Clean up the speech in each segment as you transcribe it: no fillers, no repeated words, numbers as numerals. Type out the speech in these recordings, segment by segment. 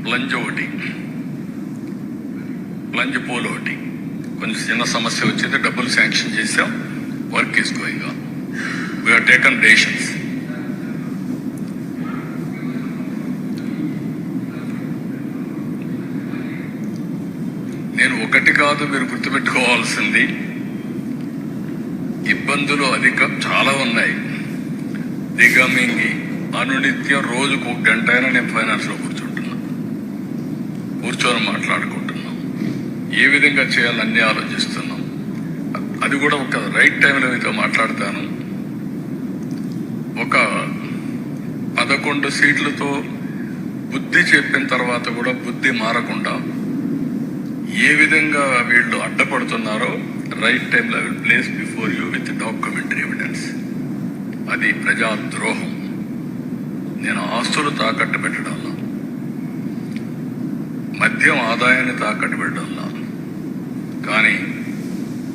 Plunge ఒకటి, plunge pole ఒకటి, కొంచెం చిన్న సమస్య వచ్చింది, డబ్బులు శాంక్షన్ చేసాం, work is going on. We have taken decisions. నేను ఒకటి కాదు, మీరు గుర్తుపెట్టుకోవాల్సింది, ఇబ్బందులు చాలా ఉన్నాయి. దిగమింగి అనునిత్యం రోజుకు 1 గంట అయినా నేను ఫైనాన్స్లో కూర్చొని మాట్లాడుకుంటున్నాం. ఏ విధంగా చేయాలన్నీ ఆలోచిస్తున్నాం. అది కూడా ఒక రైట్ టైంలో మీతో మాట్లాడతాను. ఒక 11 సీట్లతో బుద్ధి చెప్పిన తర్వాత కూడా బుద్ధి మారకుండా ఏ విధంగా వీళ్ళు అడ్డపడుతున్నారో రైట్ టైంలో I will place before you with documentary evidence. అది ప్రజాద్రోహం. నేను ఆస్తులు తాకట్టు పెట్టడంలో, మద్యం ఆదాయాన్ని తాకట్టు పెట్టడంలో, కానీ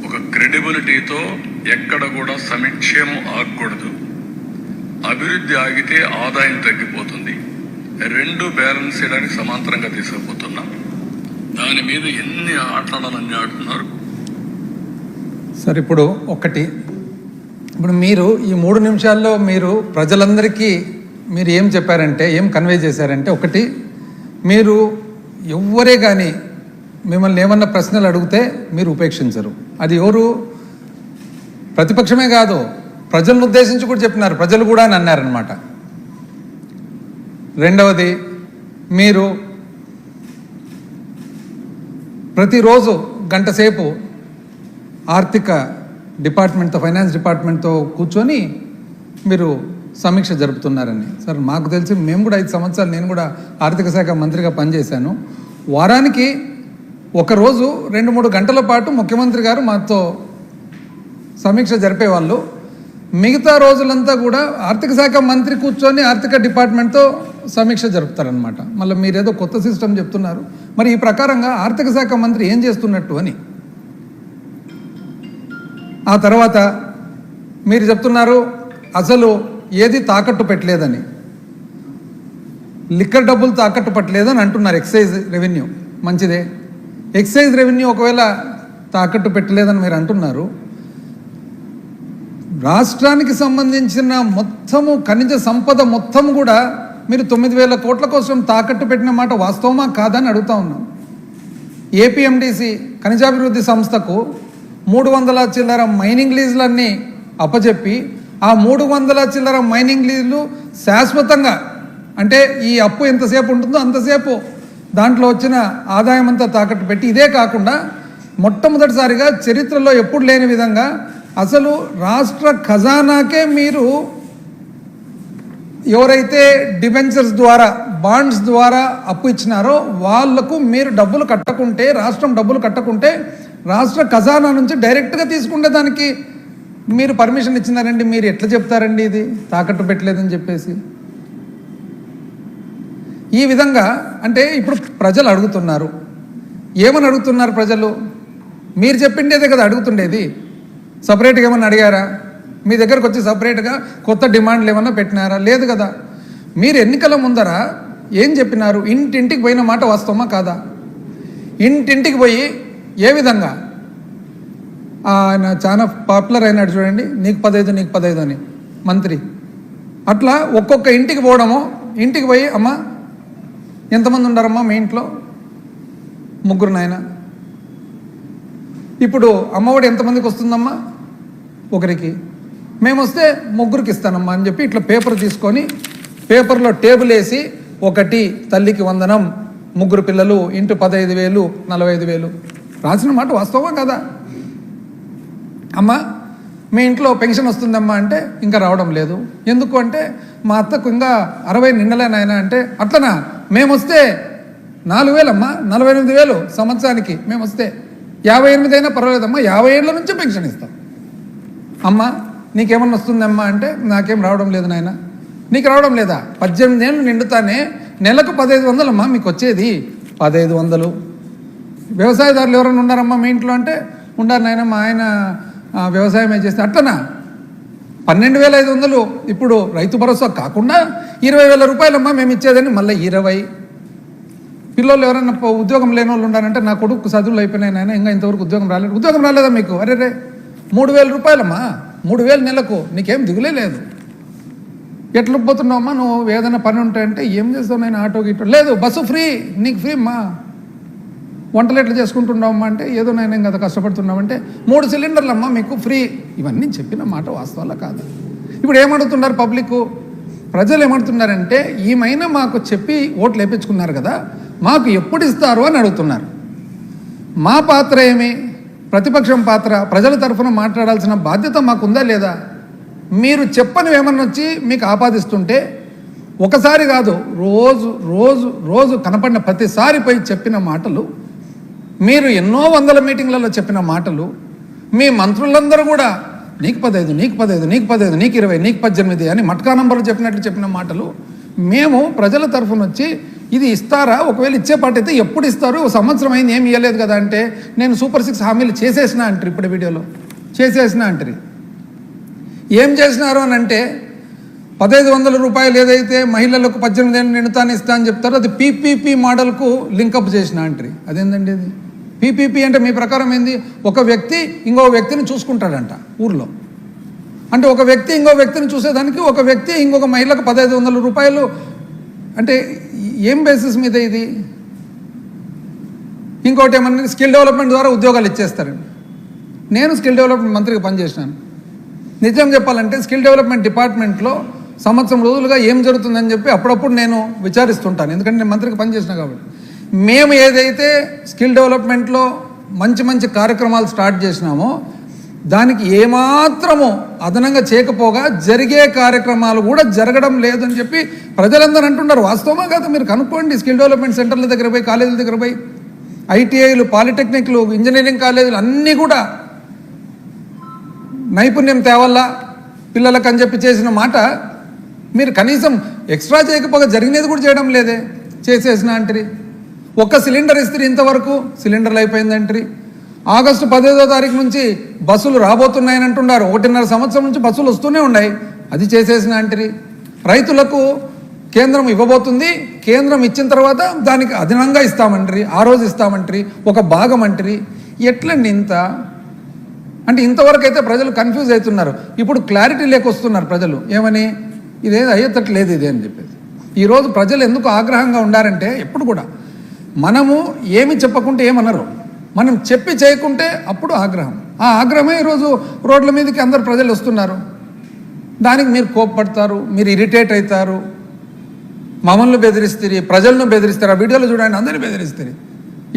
ఒక క్రెడిబిలిటీతో ఎక్కడ కూడా సంక్షేమం ఆగకూడదు. అభివృద్ధి ఆగితే ఆదాయం తగ్గిపోతుంది. 2 బ్యాలెన్స్ చేయడానికి సమాంతరంగా తీసుకుపోతున్నాం. దాని మీద ఎన్ని ఆటలాడని ఆడుతున్నారు సార్. ఇప్పుడు మీరు ఈ 3 నిమిషాల్లో మీరు ప్రజలందరికీ మీరు ఏం చెప్పారంటే, ఏం కన్వే చేశారంటే, ఒకటి, మీరు ఎవ్వరే కానీ మిమ్మల్ని ఏమన్నా ప్రశ్నలు అడిగితే మీరు ఉపేక్షించరు. అది ఎవరు, ప్రతిపక్షమే కాదు, ప్రజలను ఉద్దేశించి కూడా చెప్పినారు, ప్రజలు కూడా అని అన్నారనమాట. రెండవది, మీరు ప్రతిరోజు 1 గంట సేపు ఆర్థిక డిపార్ట్మెంట్తో, ఫైనాన్స్ డిపార్ట్మెంట్తో కూర్చొని మీరు సమీక్ష జరుపుతున్నారని. సార్, మాకు తెలిసి మేము కూడా 5 సంవత్సరాలు నేను కూడా ఆర్థిక శాఖ మంత్రిగా పనిచేశాను. వారానికి ఒకరోజు 2-3 గంటల పాటు ముఖ్యమంత్రి గారు మాతో సమీక్ష జరిపేవాళ్ళు. మిగతా రోజులంతా కూడా ఆర్థిక శాఖ మంత్రి కూర్చొని ఆర్థిక డిపార్ట్మెంట్తో సమీక్ష జరుపుతారనమాట. మళ్ళీ మీరేదో కొత్త సిస్టమ్ చెప్తున్నారు. మరి ఈ ప్రకారంగా ఆర్థిక శాఖ మంత్రి ఏం చేస్తున్నట్టు అని. ఆ తర్వాత మీరు చెప్తున్నారు అసలు ఏది తాకట్టు పెట్టలేదని, లిక్కర్ డబ్బులు తాకట్టు పట్టలేదని అంటున్నారు. ఎక్సైజ్ రెవెన్యూ మంచిదే. ఎక్సైజ్ రెవెన్యూ ఒకవేళ తాకట్టు పెట్టలేదని మీరు అంటున్నారు. రాష్ట్రానికి సంబంధించిన మొత్తము ఖనిజ సంపద మొత్తం కూడా మీరు 9,000 కోట్ల కోసం తాకట్టు పెట్టిన మాట వాస్తవమా కాదని అడుగుతా ఉన్నాం. ఏపీఎండిసి ఖనిజాభివృద్ధి సంస్థకు 300 చిల్లర మైనింగ్ లీజులన్నీ అప్పచెప్పి ఆ 300 చిల్లర మైనింగ్ లీజులు శాశ్వతంగా, అంటే ఈ అప్పు ఎంతసేపు ఉంటుందో అంతసేపు దాంట్లో వచ్చిన ఆదాయం అంతా తాకట్టు పెట్టి, ఇదే కాకుండా మొట్టమొదటిసారిగా చరిత్రలో ఎప్పుడు లేని విధంగా అసలు రాష్ట్ర ఖజానాకే మీరు ఎవరైతే డిబెంచర్స్ ద్వారా, బాండ్స్ ద్వారా అప్పు ఇచ్చినారో వాళ్లకు మీరు డబ్బులు కట్టకుంటే, రాష్ట్రం డబ్బులు కట్టకుంటే రాష్ట్ర ఖజానా నుంచి డైరెక్ట్గా తీసుకుంటే దానికి మీరు పర్మిషన్ ఇచ్చినారండి. మీరు ఎట్లా చెప్తారండి ఇది తాకట్టు పెట్టలేదని చెప్పేసి? ఈ విధంగా అంటే ఇప్పుడు ప్రజలు అడుగుతున్నారు. ఏమని అడుగుతున్నారు ప్రజలు? మీరు చెప్పిండేదే కదా అడుగుతుండేది. సపరేట్గా ఏమన్నా అడిగారా? మీ దగ్గరకు వచ్చి సపరేట్గా కొత్త డిమాండ్లు ఏమన్నా పెట్టినారా? లేదు కదా. మీరు ఎన్నికల ముందర ఏం చెప్పినారు? ఇంటింటికి పోయిన మాట వాస్తవమా కాదా? ఇంటింటికి పోయి ఏ విధంగా ఆయన చాలా పాపులర్ అయినాడు చూడండి, నీకు 15 నీకు 15 అని మంత్రి. అట్లా ఒక్కొక్క ఇంటికి పోవడము, ఇంటికి పోయి అమ్మ ఎంతమంది ఉండారమ్మా మీ ఇంట్లో? 3 నాయన. ఇప్పుడు అమ్మఒడి ఎంతమందికి వస్తుందమ్మా? 1కి. మేము వస్తే 3కి ఇస్తానమ్మా అని చెప్పి ఇట్లా పేపర్ తీసుకొని పేపర్లో టేబుల్ వేసి 1 తల్లికి వందనం, 3 పిల్లలు, ఇంటూ 15,000, 45,000 రాసిన మాట వాస్తవమా కదా? అమ్మ మీ ఇంట్లో పెన్షన్ వస్తుందమ్మా అంటే ఇంకా రావడం లేదు. ఎందుకు అంటే మా అత్తకు ఇంకా 60 నిండలేనాయన అంటే, అట్లనా? మేము వస్తే 4,000 అమ్మా, 48,000 సంవత్సరానికి మేము వస్తే 58 అయినా పర్వాలేదమ్మా, 50 ఏళ్ళ నుంచే పెన్షన్ ఇస్తాం. అమ్మ నీకేమన్నా వస్తుందమ్మా అంటే నాకేం రావడం లేదు నాయన. నీకు రావడం లేదా? 18 ఏళ్ళు నిండుతానే నెలకు 1,500 అమ్మా మీకు వచ్చేది, 1,500. వ్యవసాయదారులు ఎవరైనా ఉన్నారమ్మా మీ ఇంట్లో అంటే ఉండారు నాయన, మా ఆయన వ్యవసాయమే చేస్తే. అట్లనా? 12,500 ఇప్పుడు రైతు భరోసా కాకుండా 20,000 రూపాయలమ్మా మేము ఇచ్చేదని, మళ్ళీ 20. పిల్లలు ఎవరైనా ఉద్యోగం లేని వాళ్ళు ఉండాలంటే నా కొడుకు చదువులు అయిపోయినాయి నాయన ఇంకా ఇంతవరకు ఉద్యోగం రాలేదు. ఉద్యోగం రాలేదా మీకు? అరే 3,000 రూపాయలమ్మా, 3,000 నెలకు, నీకేం దిగులే లేదు. ఎట్లా పోతున్నావమ్మా నువ్వు? ఏదైనా పని ఉంటాయంటే ఏం చేస్తావు నేను? ఆటో గిటో లేదు, బస్సు ఫ్రీ, నీకు ఫ్రీ అమ్మా. వంటలు ఎట్లా చేసుకుంటున్నావమ్మా అంటే ఏదో నేను కదా కష్టపడుతున్నామంటే 3 సిలిండర్లు అమ్మా మీకు ఫ్రీ. ఇవన్నీ చెప్పిన మాట వాస్తవాలా కాదు? ఇప్పుడు ఏమడుగుతున్నారు పబ్లిక్, ప్రజలు ఏమడుతున్నారంటే ఈమైనా మాకు చెప్పి ఓట్లు వేయించుకున్నారు కదా, మాకు ఎప్పుడు ఇస్తారు అని అడుగుతున్నారు. మా పాత్ర ఏమి? ప్రతిపక్షం పాత్ర, ప్రజల తరఫున మాట్లాడాల్సిన బాధ్యత మాకుందా లేదా? మీరు చెప్పని ఏమన్నా వచ్చి మీకు ఆపాదిస్తుంటే ఒకసారి కాదు, రోజు రోజు రోజు కనపడిన ప్రతిసారి పోయి చెప్పిన మాటలు, మీరు ఎన్నో వందల మీటింగ్లలో చెప్పిన మాటలు, మీ మంత్రులందరూ కూడా నీకు 15, నీకు 15, నీకు 15, నీకు 20, నీకు 18 అని మట్కా నంబర్లు చెప్పినట్లు చెప్పిన మాటలు, మేము ప్రజల తరఫున వచ్చి ఇది ఇస్తారా, ఒకవేళ ఇచ్చే పాట అయితే ఎప్పుడు ఇస్తారు, సంవత్సరం అయింది ఏమి ఇవ్వలేదు కదా అంటే నేను సూపర్ 6 హామీలు చేసేసిన అంటారు. ఇప్పుడు వీడియోలో చేసేసిన అంటారు. ఏం చేసినారు అని అంటే 1,500 రూపాయలు ఏదైతే మహిళలకు 18 ఏళ్ళు నిండుతాను ఇస్తా అని చెప్తారో అది పీపీపీ మోడల్కు లింకప్ చేసిన అంటారు. అదేందండి అది? పీపీపీ అంటే మీ ప్రకారం ఏంది? ఒక వ్యక్తి ఇంకో వ్యక్తిని చూసుకుంటాడంట ఊర్లో. అంటే ఒక వ్యక్తి ఇంకో వ్యక్తిని చూసేదానికి ఒక వ్యక్తి ఇంకొక మహిళకు 1,500 రూపాయలు అంటే ఏం బేసిస్ మీద ఇది? ఇంకోటి ఏమన్నా స్కిల్ డెవలప్మెంట్ ద్వారా ఉద్యోగాలు ఇచ్చేస్తారండి. నేను స్కిల్ డెవలప్మెంట్ మంత్రిగా పనిచేసినాను. నిజం చెప్పాలంటే స్కిల్ డెవలప్మెంట్ డిపార్ట్మెంట్లో సంవత్సరం రోజులుగా ఏం జరుగుతుందని చెప్పి అప్పుడప్పుడు నేను విచారిస్తుంటాను, ఎందుకంటే నేను మంత్రికి పనిచేసిన కాబట్టి. మేము ఏదైతే స్కిల్ డెవలప్మెంట్లో మంచి మంచి కార్యక్రమాలు స్టార్ట్ చేసినామో దానికి ఏమాత్రము అదనంగా చేయకపోగా జరిగే కార్యక్రమాలు కూడా జరగడం లేదని చెప్పి ప్రజలందరూ అంటున్నారు. వాస్తవమా కాదు? మీరు కనుక్కోండి. స్కిల్ డెవలప్మెంట్ సెంటర్ల దగ్గర పోయి, కాలేజీల దగ్గర పోయి, ఐటీఐలు, పాలిటెక్నిక్లు, ఇంజనీరింగ్ కాలేజీలు అన్నీ కూడా నైపుణ్యం తేవల్లా పిల్లలకు అని చెప్పి చేసిన మాట మీరు కనీసం ఎక్స్ట్రా చేయకపోగా జరిగినది కూడా చేయడం లేదే. చేసేసిన అంటారు. ఒక్క సిలిండర్ ఇస్తే ఇంతవరకు సిలిండర్లు అయిపోయిందంటారు. ఆగస్టు 15వ తారీఖు నుంచి బస్సులు రాబోతున్నాయని అంటున్నారు. 1.5 సంవత్సరం నుంచి బస్సులు వస్తూనే ఉన్నాయి. అది చేసేసిన అంటారు. రైతులకు కేంద్రం ఇవ్వబోతుంది, కేంద్రం ఇచ్చిన తర్వాత దానికి అదనంగా ఇస్తామంటారు, ఆ రోజు ఇస్తామంటారు, ఒక భాగం అంటారు. ఎట్లండి ఇంత? అంటే ఇంతవరకు అయితే ప్రజలు కన్ఫ్యూజ్ అవుతున్నారు. ఇప్పుడు క్లారిటీ లేకొస్తున్నారు ప్రజలు. ఏమని? ఇదేదో అయ్యేటట్లేదు ఇది అని చెప్పేసి. ఈరోజు ప్రజలు ఎందుకు ఆగ్రహంగా ఉండారంటే ఎప్పుడు కూడా మనము ఏమి చెప్పకుంటే ఏమనరు, మనం చెప్పి చేయకుంటే అప్పుడు ఆగ్రహం. ఆ ఆగ్రహమే ఈరోజు రోడ్ల మీదకి అందరు ప్రజలు వస్తున్నారు. దానికి మీరు కోప్పడతారు, మీరు ఇరిటేట్ అవుతారు, మమ్మల్ని బెదిరిస్తారు, ప్రజలను బెదిరిస్తారు. ఆ వీడియోలో చూడండి, అందరినీ బెదిరిస్తారు.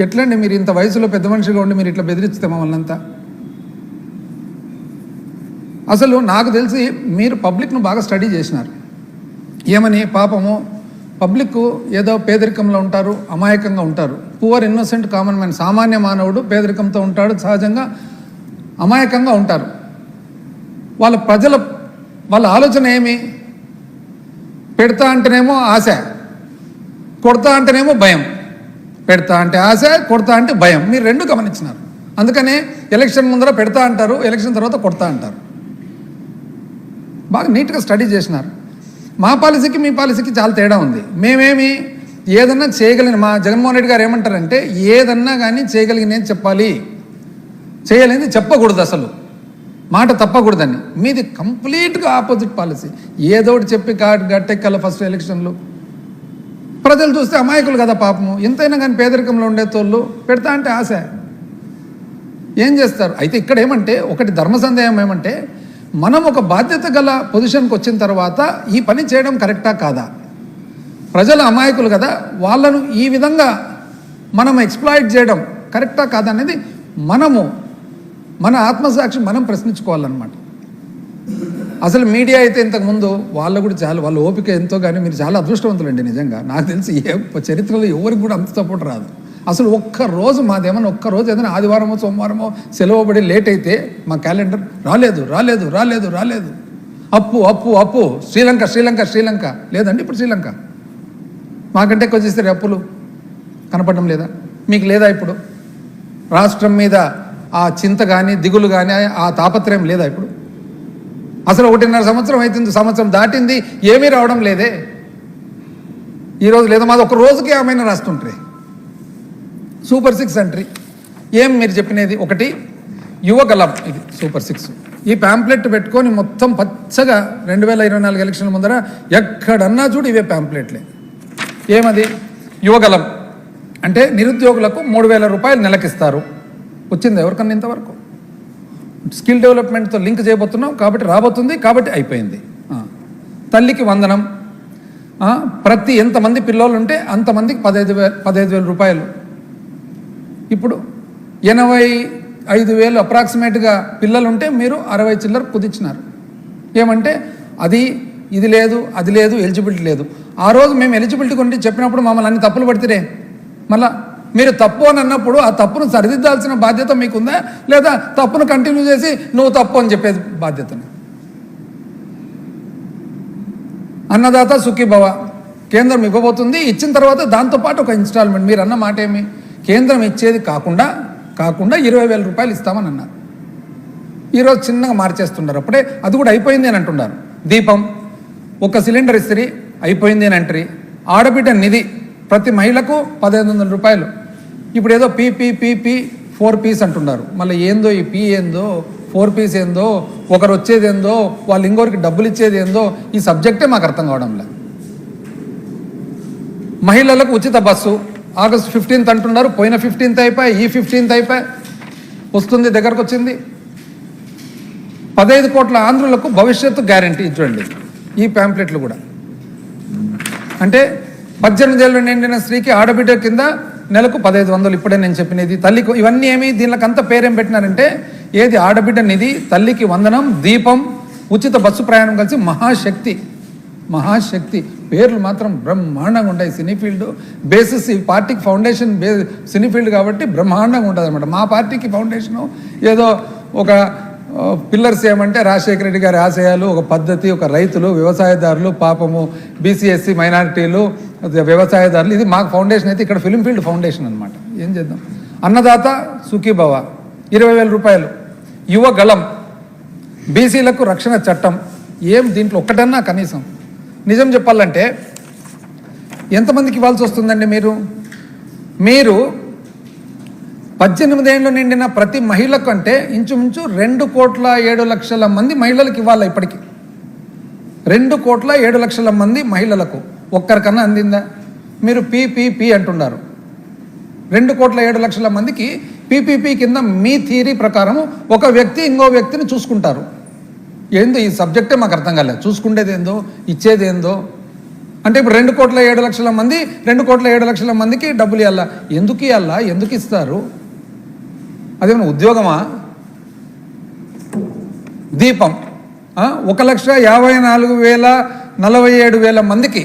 ఎట్లండి మీరు ఇంత వయసులో పెద్ద మనిషిగా ఉండి మీరు ఇట్లా బెదిరిస్తే మమ్మల్ని అంతా? అసలు నాకు తెలిసి మీరు పబ్లిక్ను బాగా స్టడీ చేసినారు. ఏమని? పాపము పబ్లిక్ ఏదో పేదరికంలో ఉంటారు, అమాయకంగా ఉంటారు. పువర్ ఇన్నోసెంట్ కామన్ మ్యాన్, సామాన్య మానవుడు పేదరికంతో ఉంటాడు, సహజంగా అమాయకంగా ఉంటారు. వాళ్ళ ఆలోచన ఏమి? పెడతా అంటేనేమో ఆశ, కొడతా అంటేనేమో భయం. పెడతా అంటే ఆశ, కొడతా అంటే భయం. మీరు రెండు గమనించినారు. అందుకనే ఎలక్షన్ ముందర పెడతా అంటారు, ఎలక్షన్ తర్వాత కొడతా అంటారు. బాగా నీట్గా స్టడీ చేసినారు. మా పాలసీకి మీ పాలసీకి చాలా తేడా ఉంది. మేమేమి ఏదన్నా చేయగలిగిన, మా జగన్మోహన్ రెడ్డి గారు ఏమంటారంటే ఏదన్నా కానీ చేయగలిగినది చెప్పాలి, చేయలేనిది చెప్పకూడదు, అసలు మాట తప్పకూడదని. మీది కంప్లీట్గా ఆపోజిట్ పాలసీ. ఏదో ఒకటి చెప్పి గట్టెక్కాల ఫస్ట్ ఎలక్షన్లు. ప్రజలు చూస్తే అమాయకులు కదా పాపము, ఎంతైనా కానీ పేదరికంలో ఉండేతోళ్ళు. పెడతా అంటే ఆశ, ఏం చేస్తారు? అయితే ఇక్కడ ఏమంటే ఒకటి ధర్మ సందేహం ఏమంటే మనం ఒక బాధ్యత గల పొజిషన్కి వచ్చిన తర్వాత ఈ పని చేయడం కరెక్టా కాదా? ప్రజలు అమాయకులు కదా, వాళ్ళను ఈ విధంగా మనం ఎక్స్ప్లాయిట్ చేయడం కరెక్టా కాదా అనేది మన ఆత్మసాక్షి మనం ప్రశ్నించుకోవాలన్నమాట. అసలు మీడియా అయితే ఇంతకుముందు వాళ్ళు కూడా వాళ్ళ ఓపిక ఎంతో, కానీ మీరు చాలా అదృష్టవంతులండి నిజంగా. నాకు తెలిసి చరిత్రలో ఎవరికి కూడా అంత సపోర్ట్ రాదు. అసలు ఒక్కరోజు మాదేమన్నా ఒక్కరోజు ఏదైనా ఆదివారమో సోమవారమో సెలవు పడి లేట్ అయితే మా క్యాలెండర్ రాలేదు, అప్పు శ్రీలంక లేదండి. ఇప్పుడు శ్రీలంక మాకంటే ఎక్కువ చేస్తారు అప్పులు, కనపడడం లేదా? మీకు లేదా? ఇప్పుడు రాష్ట్రం మీద ఆ చింత కానీ దిగులు కానీ ఆ తాపత్రయం లేదా? ఇప్పుడు అసలు 1.5 సంవత్సరం అవుతుంది, సంవత్సరం దాటింది, ఏమీ రావడం లేదే. ఈరోజు లేదా? మాది ఒక రోజుకి ఏమైనా రాస్తుంటారే. సూపర్ 6 ఎంట్రీ ఏం మీరు చెప్పినది ఒకటి యువగలం, ఇది సూపర్ 6. ఈ ప్యాంప్లెట్ పెట్టుకొని మొత్తం పచ్చగా 2024 ఎలక్షన్ల ముందర ఎక్కడన్నా చూడు ఇవే ప్యాంప్లెట్లే. ఏమది యువగలం అంటే నిరుద్యోగులకు 3,000 రూపాయలు నెలకిస్తారు. వచ్చింది ఎవరికన్నా ఇంతవరకు? స్కిల్ డెవలప్మెంట్తో లింక్ చేయబోతున్నాం కాబట్టి రాబోతుంది, కాబట్టి అయిపోయింది. తల్లికి వందనం, ప్రతి ఎంతమంది పిల్లలు ఉంటే అంతమందికి 15,000 రూపాయలు. ఇప్పుడు 85,000 అప్రాక్సిమేట్గా పిల్లలు ఉంటే మీరు 60 చిల్లర కుదించినారు. ఏమంటే ఇది లేదు, అది లేదు, ఎలిజిబిలిటీ లేదు. ఆ రోజు మేము ఎలిజిబిలిటీ గురించి చెప్పినప్పుడు మమ్మల్ని అన్ని తప్పులు పడితే మళ్ళా మీరు తప్పు అని అన్నప్పుడు ఆ తప్పును సరిదిద్దాల్సిన బాధ్యత మీకుందా, లేదా తప్పును కంటిన్యూ చేసి నువ్వు తప్పు అని చెప్పేది బాధ్యతను? అన్నదాత సుఖీభవ కేంద్రం ఇవ్వబోతుంది, ఇచ్చిన తర్వాత దాంతోపాటు ఒక ఇన్స్టాల్మెంట్. మీరు అన్న మాట ఏమి? కేంద్రం ఇచ్చేది కాకుండా 20,000 రూపాయలు ఇస్తామని అన్నారు. ఈరోజు చిన్నగా మార్చేస్తున్నారు. అప్పుడే అది కూడా అయిపోయింది అని అంటున్నారు. దీపం ఒక సిలిండర్ ఇస్త్రీ అయిపోయింది అని అంటారు. ఆడబిడ్డ నిధి ప్రతి మహిళకు 1,500 రూపాయలు. ఇప్పుడు ఏదో పీపీ 4 పీస్ అంటున్నారు. మళ్ళీ ఏందో ఈ పీ ఏందో 4 పీస్ ఏందో, ఒకరు వచ్చేది ఏందో, వాళ్ళు ఇంకొకరికి డబ్బులు ఇచ్చేది ఏందో, ఈ సబ్జెక్టే మాకు అర్థం కావడం లేదు. మహిళలకు ఉచిత బస్సు ఆగస్టు 15th అంటున్నారు. పోయిన 15th అయిపోయి, ఈ 15th అయిపోయి, వస్తుంది, దగ్గరకు వచ్చింది. 15 కోట్ల ఆంధ్రులకు భవిష్యత్తు గ్యారంటీ చూడండి ఈ ప్యాంప్లెట్లు కూడా. అంటే 18 ఏళ్ళు నిండిన స్త్రీకి ఆడబిడ్డ కింద నెలకు 1,500. ఇప్పుడే నేను చెప్పినది తల్లికి. ఇవన్నీ ఏమి దీనికి అంత పేరేం పెట్టినారంటే ఏది ఆడబిడ్డ నిధి, తల్లికి వందనం, దీపం, ఉచిత బస్సు ప్రయాణం కలిసి మహాశక్తి పేర్లు మాత్రం బ్రహ్మాండంగా ఉంటాయి. సినీ ఫీల్డ్ బేసిస్ ఈ పార్టీకి ఫౌండేషన్ సినీ ఫీల్డ్ కాబట్టి బ్రహ్మాండంగా ఉంటుంది అనమాట. మా పార్టీకి ఫౌండేషను ఏదో ఒక పిల్లర్స్ ఏమంటే రాజశేఖర రెడ్డి గారి ఆశయాలు, ఒక పద్ధతి, ఒక రైతులు, వ్యవసాయదారులు, పాపము బీసీ ఎస్సీ మైనారిటీలు, వ్యవసాయదారులు, ఇది మాకు ఫౌండేషన్ అయితే ఇక్కడ ఫిలిం ఫీల్డ్ ఫౌండేషన్ అనమాట. ఏం చేద్దాం? అన్నదాత సుఖీభవ 20,000 రూపాయలు. యువగలం బీసీలకు రక్షణ చట్టం. ఏం దీంట్లో ఒక్కటన్నా కనీసం నిజం చెప్పాలంటే ఎంతమందికి ఇవ్వాల్సి వస్తుందండి? మీరు 18 ఏళ్ళు నిండిన ప్రతి మహిళకు అంటే ఇంచుమించు 2,07,00,000 మంది మహిళలకు ఇవ్వాలి. ఇప్పటికి 2,07,00,000 మంది మహిళలకు ఒక్కరికన్నా అందిందా? మీరు పీపీపీ అంటున్నారు. 2,07,00,000 మందికి పీపీపీ కింద మీ థియరీ ప్రకారము ఒక వ్యక్తి ఇంకో వ్యక్తిని చూసుకుంటారు. ఏందో ఈ సబ్జెక్టే మాకు అర్థం కాలేదు. చూసుకునేది ఏందో, ఇచ్చేది ఏందో. అంటే ఇప్పుడు 2,07,00,000 మంది 2,07,00,000 మందికి డబ్బులు ఇవ్వాలా? ఎందుకు ఇవ్వాలా? ఎందుకు ఇస్తారు? అదేమన్నా ఉద్యోగమా? దీపం 1,54,47,000 మందికి.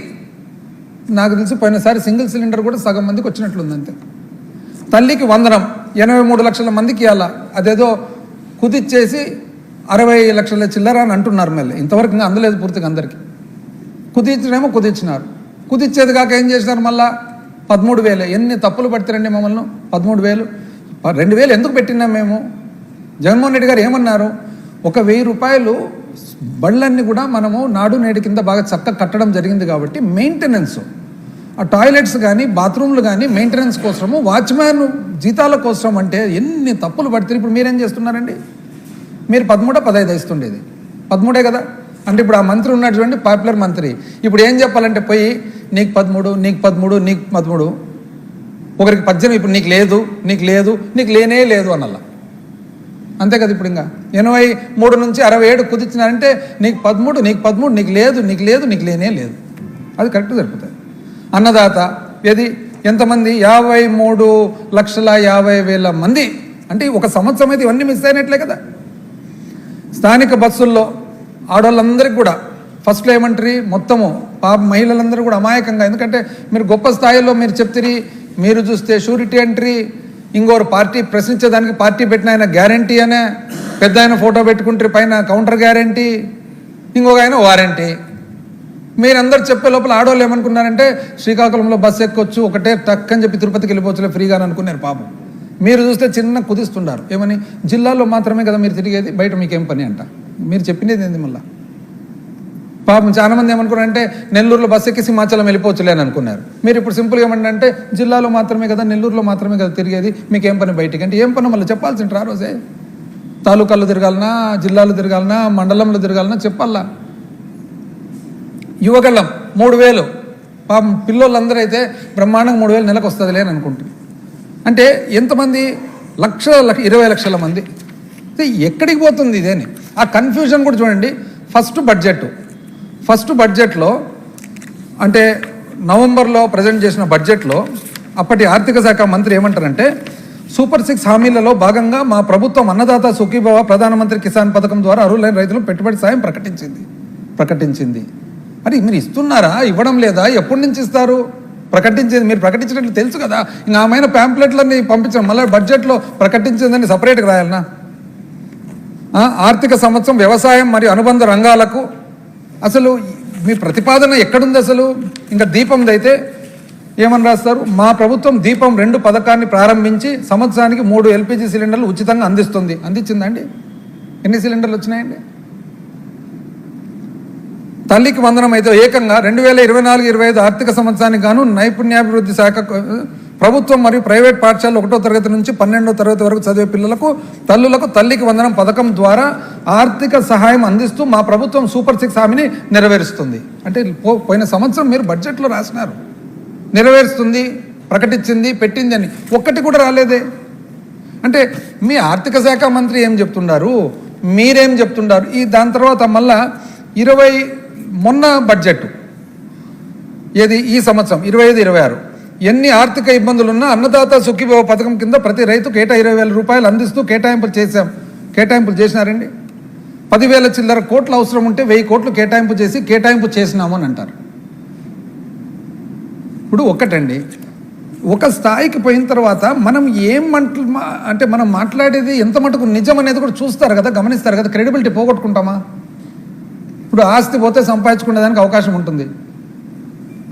నాకు తెలిసి పోయినసారి సింగిల్ సిలిండర్ కూడా సగం మందికి వచ్చినట్లుంది అంతే. తల్లికి వందనం 83 లక్షల మందికి ఇవ్వాలా? అదేదో కుదిచ్చేసి 60 లక్షల చిల్లర అని అంటున్నారు. మళ్ళీ ఇంతవరకు ఇంకా అందలేదు పూర్తిగా అందరికీ. కుదించడేమో కుదించినారు. కుదిచ్చేది కాక ఏం చేసినారు? మళ్ళా 13,000. ఎన్ని తప్పులు పడతారండి మమ్మల్ని? 13,000 2,000 ఎందుకు పెట్టినాం మేము? జగన్మోహన్ రెడ్డి గారు ఏమన్నారు? 1,000 రూపాయలు బళ్ళన్నీ కూడా మనము నాడు నేడు కింద బాగా చక్కగా కట్టడం జరిగింది కాబట్టి మెయింటెనెన్స్, ఆ టాయిలెట్స్ కానీ బాత్రూమ్లు కానీ మెయింటెనెన్స్ కోసము, వాచ్మ్యాన్ జీతాల కోసం అంటే ఎన్ని తప్పులు పడతారు. ఇప్పుడు మీరేం చేస్తున్నారండి? మీరు 13 15 ఇస్తుండేది 13 కదా. అంటే ఇప్పుడు ఆ మంత్రి ఉన్నాడు చూడండి, పాపులర్ మంత్రి. ఇప్పుడు ఏం చెప్పాలంటే పోయి నీకు 13, నీకు 13, నీకు 13, ఒకరికి 18. ఇప్పుడు నీకు లేదు, నీకు లేదు, నీకు లేనే లేదు అన్నలా. అంతే కదా. ఇప్పుడు ఇంకా 83 నుంచి 67 కుదించినారంటే నీకు 13, నీకు 13, నీకు లేదు, నీకు లేదు, నీకు లేనే లేదు. అది కరెక్ట్ జరుగుతుంది. అన్నదాత ఏది ఎంతమంది? 53,50,000 మంది. అంటే ఒక సంవత్సరం అయితే ఇవన్నీ మిస్ అయినట్లే కదా. స్థానిక బస్సుల్లో ఆడవాళ్ళందరికీ కూడా ఫస్ట్లో ఏమంటారు? మొత్తము మహిళలందరూ కూడా అమాయకంగా, ఎందుకంటే మీరు గొప్ప స్థాయిలో మీరు చెప్తారు. మీరు చూస్తే షూరిటీ ఎంట్రీ, ఇంకోరు పార్టీ ప్రశ్నించేదానికి పార్టీ పెట్టిన ఆయన గ్యారంటీ అనే పెద్ద ఆయన ఫోటో పెట్టుకుంటారు, పైన కౌంటర్ గ్యారంటీ, ఇంకొక ఆయన వారంటీ. మీరందరూ చెప్పే లోపల ఆడవాళ్ళు ఏమనుకున్నారంటే శ్రీకాకుళంలో బస్సు ఎక్కొచ్చు, ఒకటే టక్ అని చెప్పి తిరుపతికి వెళ్ళిపోవచ్చులే ఫ్రీగా అని అనుకున్నారు. పాపం మీరు చూస్తే చిన్న కుదిస్తున్నారు. ఏమని? జిల్లాలో మాత్రమే కదా మీరు తిరిగేది, బయట మీకేం పని అంట. మీరు చెప్పినది ఏంది? మళ్ళీ పాపం చాలా మంది ఏమనుకున్నారంటే నెల్లూరులో బస్సు ఎక్కి సింహాచలం వెళ్ళిపోవచ్చులే అని అనుకున్నారు. మీరు ఇప్పుడు సింపుల్గా ఏమంటే జిల్లాలో మాత్రమే కదా, నెల్లూరులో మాత్రమే కదా తిరిగేది, మీకేం పని బయటికి అంటే ఏం పని మళ్ళీ చెప్పాల్సింటారు ఆ రోజే. తాలూకాల్లో తిరగాలన్నా, జిల్లాలో తిరగాలన్నా, మండలంలో తిరగాలన్నా చెప్పాలా. యువగళ్ళం 3,000 పాపం పిల్లోళ్ళందరూ అయితే బ్రహ్మాండంగా 3,000 నెలకు వస్తుందిలే అని అనుకుంటుంది. అంటే ఎంతమంది 20 లక్షల మంది. ఎక్కడికి పోతుంది ఇదేని ఆ కన్ఫ్యూజన్ కూడా చూడండి. ఫస్ట్ బడ్జెట్లో అంటే నవంబర్లో ప్రజెంట్ చేసిన బడ్జెట్లో అప్పటి ఆర్థిక శాఖ మంత్రి ఏమంటారంటే, సూపర్ 6 హామీలలో భాగంగా మా ప్రభుత్వం అన్నదాత సుఖీభవ ప్రధానమంత్రి కిసాన్ పథకం ద్వారా అర్హులైన రైతులకు పెట్టుబడి సాయం ప్రకటించింది. మరి మీరు ఇస్తున్నారా, ఇవ్వడం లేదా, ఎప్పటి నుంచి ఇస్తారు? ప్రకటించేది మీరు ప్రకటించినట్లు తెలుసు కదా, ఇంకా ఆమె ప్యాంప్లెట్లన్నీ పంపించాం, మళ్ళీ బడ్జెట్లో ప్రకటించిందని సపరేట్గా రాయాలనా? ఆర్థిక సంవత్సరం వ్యవసాయం మరియు అనుబంధ రంగాలకు అసలు మీ ప్రతిపాదన ఎక్కడుంది అసలు? ఇంకా దీపంది అయితే ఏమని రాస్తారు, మా ప్రభుత్వం దీపం 2 పథకాన్ని ప్రారంభించి సంవత్సరానికి 3 LPG సిలిండర్లు ఉచితంగా అందిస్తుంది. అందించిందండి? ఎన్ని సిలిండర్లు వచ్చినాయండి? తల్లికి వందనం అయితే ఏకంగా 2024-25 ఆర్థిక సంవత్సరానికి గాను నైపుణ్యాభివృద్ధి శాఖ ప్రభుత్వం మరియు ప్రైవేట్ పాఠశాలలు 1వ తరగతి నుంచి 12వ తరగతి వరకు చదివే పిల్లలకు తల్లులకు తల్లికి వందనం పథకం ద్వారా ఆర్థిక సహాయం అందిస్తూ మా ప్రభుత్వం సూపర్ 6 హామీని నెరవేరుస్తుంది. అంటే పోయిన సంవత్సరం మీరు బడ్జెట్లో రాసినారు, నెరవేరుస్తుంది, ప్రకటించింది, పెట్టింది అని ఒక్కటి కూడా రాలేదే. అంటే మీ ఆర్థిక శాఖ మంత్రి ఏం చెప్తున్నారు, మీరేం చెప్తున్నారు? దాని తర్వాత మళ్ళా మొన్న బడ్జెట్ ఏది ఈ సంవత్సరం 25-26 ఎన్ని ఆర్థిక ఇబ్బందులున్నా అన్నదాత సుఖీభవ పథకం కింద ప్రతి రైతుకు ఏటా 20,000 రూపాయలు అందిస్తూ కేటాయింపులు చేసినారండి. 10,000 చిల్లర కోట్లు అవసరం ఉంటే 1,000 కోట్లు కేటాయింపు చేసినాము అని అంటారు. ఇప్పుడు ఒక్కటండి, ఒక స్థాయికి పోయిన తర్వాత మనం అంటే మనం మాట్లాడేది ఎంత మటుకు నిజం అనేది కూడా చూస్తారు కదా, గమనిస్తారు కదా. క్రెడిబిలిటీ పోగొట్టుకుంటామా? ఇప్పుడు ఆస్తి పోతే సంపాదించుకునేదానికి అవకాశం ఉంటుంది,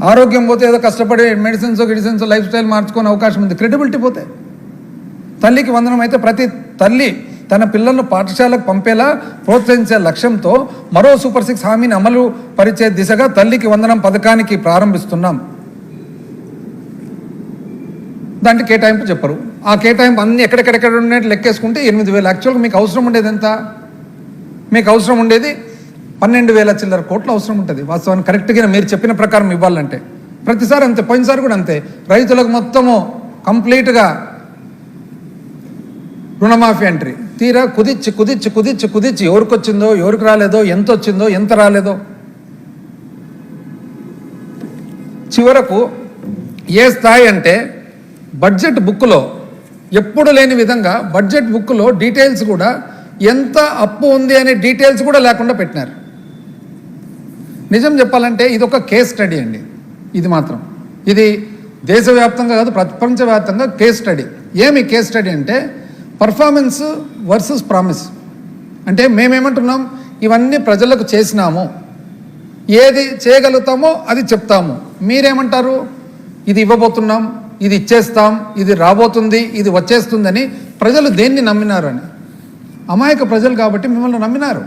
ఆరోగ్యం పోతే ఏదో కష్టపడి మెడిసిన్స్ లైఫ్ స్టైల్ మార్చుకునే అవకాశం ఉంది. క్రెడిబిలిటీ పోతే తల్లికి వందనం అయితే ప్రతి తల్లి తన పిల్లలను పాఠశాలకు పంపేలా ప్రోత్సహించే లక్ష్యంతో మరో సూపర్ 6 హామీని అమలు పరిచే దిశగా తల్లికి వందనం పథకానికి ప్రారంభిస్తున్నాం. దాంట్లో కేటాయింపు చెప్పరు. ఆ కేటాయింపు అన్ని ఎక్కడెక్కడ ఉన్నట్టు లెక్కేసుకుంటే 8,000. యాక్చువల్గా మీకు అవసరం ఉండేది ఎంత? మీకు అవసరం ఉండేది 12,000 చిల్లర కోట్లు అవసరం ఉంటుంది వాస్తవానికి. కరెక్ట్గా మీరు చెప్పిన ప్రకారం ఇవ్వాలంటే ప్రతిసారి అంతే, పోయినసారి కూడా అంతే. రైతులకు మొత్తము కంప్లీట్గా రుణమాఫీ ఎంట్రీ తీరా కుదిచ్చి ఎవరికి వచ్చిందో, ఎవరికి రాలేదో, ఎంత వచ్చిందో, ఎంత రాలేదో, చివరకు ఏ స్థాయి అంటే బడ్జెట్ బుక్లో ఎప్పుడు లేని విధంగా బడ్జెట్ బుక్లో డీటెయిల్స్ కూడా ఎంత అప్పు ఉంది అనే డీటెయిల్స్ కూడా లేకుండా పెట్టినారు. నిజం చెప్పాలంటే ఇది ఒక కేస్ స్టడీ అండి. ఇది మాత్రం ఇది దేశవ్యాప్తంగా కాదు, ప్రపంచవ్యాప్తంగా కేస్ స్టడీ. ఏమి కేస్ స్టడీ అంటే పర్ఫార్మెన్స్ వర్సెస్ ప్రామిస్. అంటే మేమేమంటున్నాం, ఇవన్నీ ప్రజలకు చేసినాము, ఏది చేయగలుగుతామో అది చెప్తాము. మీరేమంటారు, ఇది ఇవ్వబోతున్నాం, ఇది ఇచ్చేస్తాం, ఇది రాబోతుంది, ఇది వచ్చేస్తుందని. ప్రజలు దేన్ని నమ్మినారని? అమాయక ప్రజలు కాబట్టి మిమ్మల్ని నమ్మినారు,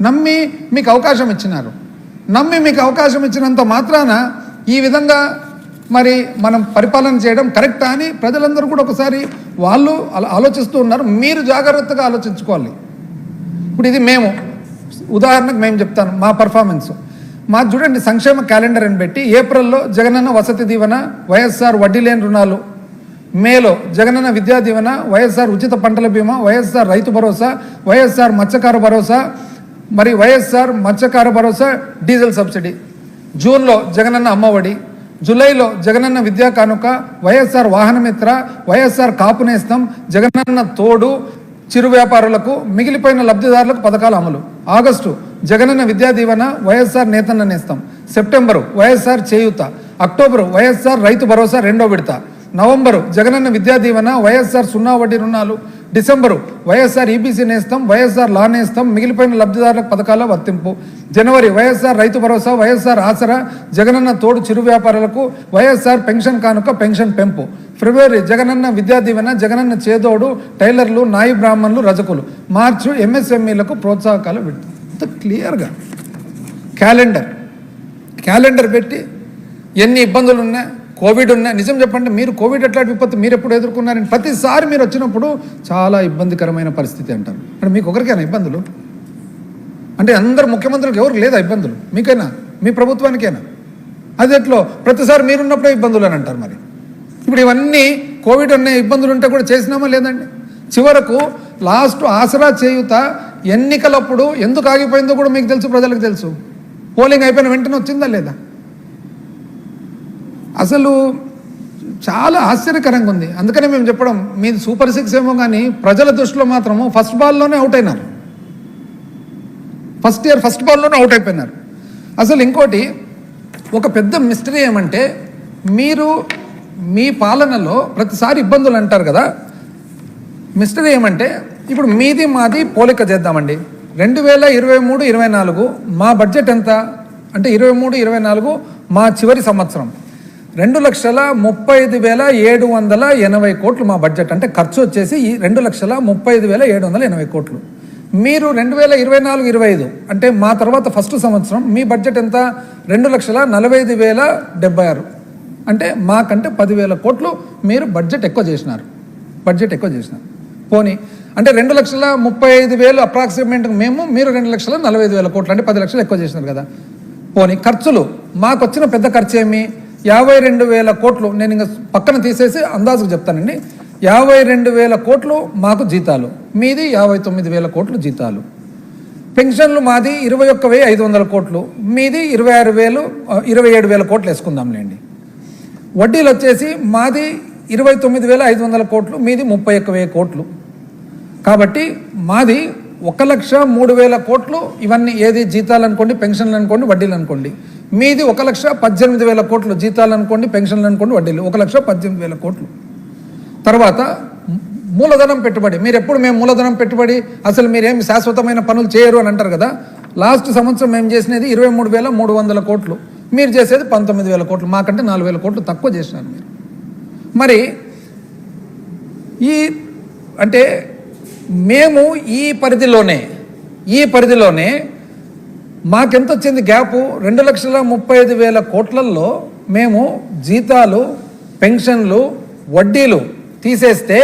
నమ్మి మీకు అవకాశం ఇచ్చినారు. నమ్మి మీకు అవకాశం ఇచ్చినంత మాత్రాన ఈ విధంగా మరి మనం పరిపాలన చేయడం కరెక్టా అని ప్రజలందరూ కూడా ఒకసారి వాళ్ళు ఆలోచిస్తూ ఉన్నారు. మీరు జాగ్రత్తగా ఆలోచించుకోవాలి. ఇప్పుడు ఇది ఉదాహరణకు మేము చెప్తాను మా పర్ఫార్మెన్స్. చూడండి, సంక్షేమ క్యాలెండర్ అని పెట్టి ఏప్రిల్లో జగనన్న వసతి దీవెన, వైఎస్ఆర్ వడ్డీ లేని రుణాలు, మేలో జగనన్న విద్యా దీవెన, వైఎస్ఆర్ ఉచిత పంటల బీమా, వైఎస్ఆర్ రైతు భరోసా, వైఎస్ఆర్ మత్స్యకార భరోసా, మరి వైఎస్ఆర్ మత్స్యకార భరోసా డీజిల్ సబ్సిడీ, జూన్లో జగనన్న అమ్మఒడి, జూలైలో జగనన్న విద్యా కానుక, వైఎస్ఆర్ వాహనమిత్ర, వైఎస్ఆర్ కాపు నేస్తం, జగనన్న తోడు చిరు వ్యాపారులకు, మిగిలిపోయిన లబ్ధిదారులకు పథకాల అమలు. ఆగస్టు జగనన్న విద్యా దీవెన, వైఎస్ఆర్ నేతన్న నేస్తం. సెప్టెంబరు వైఎస్ఆర్ చేయూత. అక్టోబరు వైఎస్ఆర్ రైతు భరోసా 2వ విడత. నవంబరు జగనన్న విద్యా దీవెన, వైఎస్ఆర్ 0 వడ్డీ రుణాలు. డిసెంబరు వైఎస్ఆర్ ఈబీసీ నేస్తం, వైఎస్ఆర్ లా నేస్తం, మిగిలిపోయిన లబ్ధిదారులకు పథకాల వర్తింపు. జనవరి వైఎస్ఆర్ రైతు భరోసా, వైఎస్ఆర్ ఆసరా, జగనన్న తోడు చిరు వ్యాపారులకు, వైఎస్ఆర్ పెన్షన్ కానుక, పెన్షన్ పెంపు. ఫిబ్రవరి జగనన్న విద్యా దీవెన, జగనన్న చేదోడు, టైలర్లు, నాయి బ్రాహ్మణులు, రజకులు. మార్చి ఎంఎస్ఎంఈలకు ప్రోత్సాహకాలు విడుతుంది. క్లియర్గా క్యాలెండర్ పెట్టి ఎన్ని ఇబ్బందులు ఉన్నా, కోవిడ్ ఉన్నా, నిజం చెప్పండి, మీరు కోవిడ్ ఎట్లాంటి విపత్తు మీరు ఎప్పుడు ఎదుర్కొన్నారని ప్రతిసారి మీరు వచ్చినప్పుడు చాలా ఇబ్బందికరమైన పరిస్థితి అంటారు. అంటే మీకు ఒకరికైనా ఇబ్బందులు? అంటే అందరు ముఖ్యమంత్రులకు ఎవరికి లేదా ఇబ్బందులు? మీకైనా, మీ ప్రభుత్వానికైనా? అది ఎట్లో ప్రతిసారి మీరున్నప్పుడే ఇబ్బందులు అని అంటారు. మరి ఇప్పుడు ఇవన్నీ కోవిడ్ అనే ఇబ్బందులు ఉంటే కూడా చేసినామా లేదండి? చివరకు లాస్ట్ ఆసరా చేయుత ఎన్నికలప్పుడు ఎందుకు ఆగిపోయిందో కూడా మీకు తెలుసు, ప్రజలకు తెలుసు. పోలింగ్ అయిపోయిన వెంటనే వచ్చిందా లేదా? అసలు చాలా ఆశ్చర్యకరంగా ఉంది. అందుకనే మేము చెప్పడం, మీది సూపర్ 6 ఏమో కానీ ప్రజల దృష్టిలో మాత్రము ఫస్ట్ బాల్లోనే అవుట్ అయినారు. ఫస్ట్ బాల్లోనే అవుట్ అయిపోయినారు. అసలు ఇంకోటి ఒక పెద్ద మిస్టరీ ఏమంటే, మీరు మీ పాలనలో ప్రతిసారి ఇబ్బందులు అంటారు కదా. మిస్టరీ ఏమంటే, ఇప్పుడు మీది మాది పోలిక చేద్దామండి. 2023-24 మా బడ్జెట్ ఎంత అంటే 23-24 మా చివరి సంవత్సరం 2,35,780 కోట్లు మా బడ్జెట్. అంటే ఖర్చు వచ్చేసి 2,35,780 కోట్లు. మీరు 2024-25 అంటే మా తర్వాత ఫస్ట్ సంవత్సరం మీ బడ్జెట్ ఎంత? 2,45,076. అంటే మాకంటే 10,000 కోట్లు మీరు బడ్జెట్ ఎక్కువ చేసినారు. పోనీ అంటే 2,35,000 అప్రాక్సిమేట్ మేము, మీరు 2,45,000 కోట్లు అంటే 10 లక్షలు ఎక్కువ చేసినారు కదా. పోనీ ఖర్చులు మాకు వచ్చిన పెద్ద ఖర్చు ఏమి? 52,000 కోట్లు. నేను ఇంకా పక్కన తీసేసి అందాజుకు చెప్తానండి. 52,000 కోట్లు మాకు జీతాలు, మీది 59,000 కోట్లు జీతాలు. పెన్షన్లు మాది 21,500 కోట్లు, మీది 27,000 కోట్లు వేసుకుందాంలేండి. వడ్డీలు వచ్చేసి మాది 29,500 కోట్లు, మీది 31,000 కోట్లు. కాబట్టి మాది 1,03,000 కోట్లు. ఇవన్నీ ఏది జీతాలు అనుకోండి, పెన్షన్లు అనుకోండి, వడ్డీలు అనుకోండి. మీది 1,18,000 కోట్లు, జీతాలు అనుకోండి, పెన్షన్లు అనుకోండి, వడ్డీలు 1,18,000 కోట్లు. తర్వాత మూలధనం పెట్టుబడి. మీరు ఎప్పుడు మేము మూలధనం పెట్టుబడి అసలు మీరేమి శాశ్వతమైన పనులు చేయరు అని అంటారు కదా. లాస్ట్ సంవత్సరం మేము చేసినది 23,300 కోట్లు, మీరు చేసేది 19,000 కోట్లు. మాకంటే 4,000 కోట్లు తక్కువ చేసినారు మీరు. మరి అంటే మేము ఈ పరిధిలోనే మాకెంత వచ్చింది గ్యాపు? 2,35,000 కోట్లలో మేము జీతాలు, పెన్షన్లు, వడ్డీలు తీసేస్తే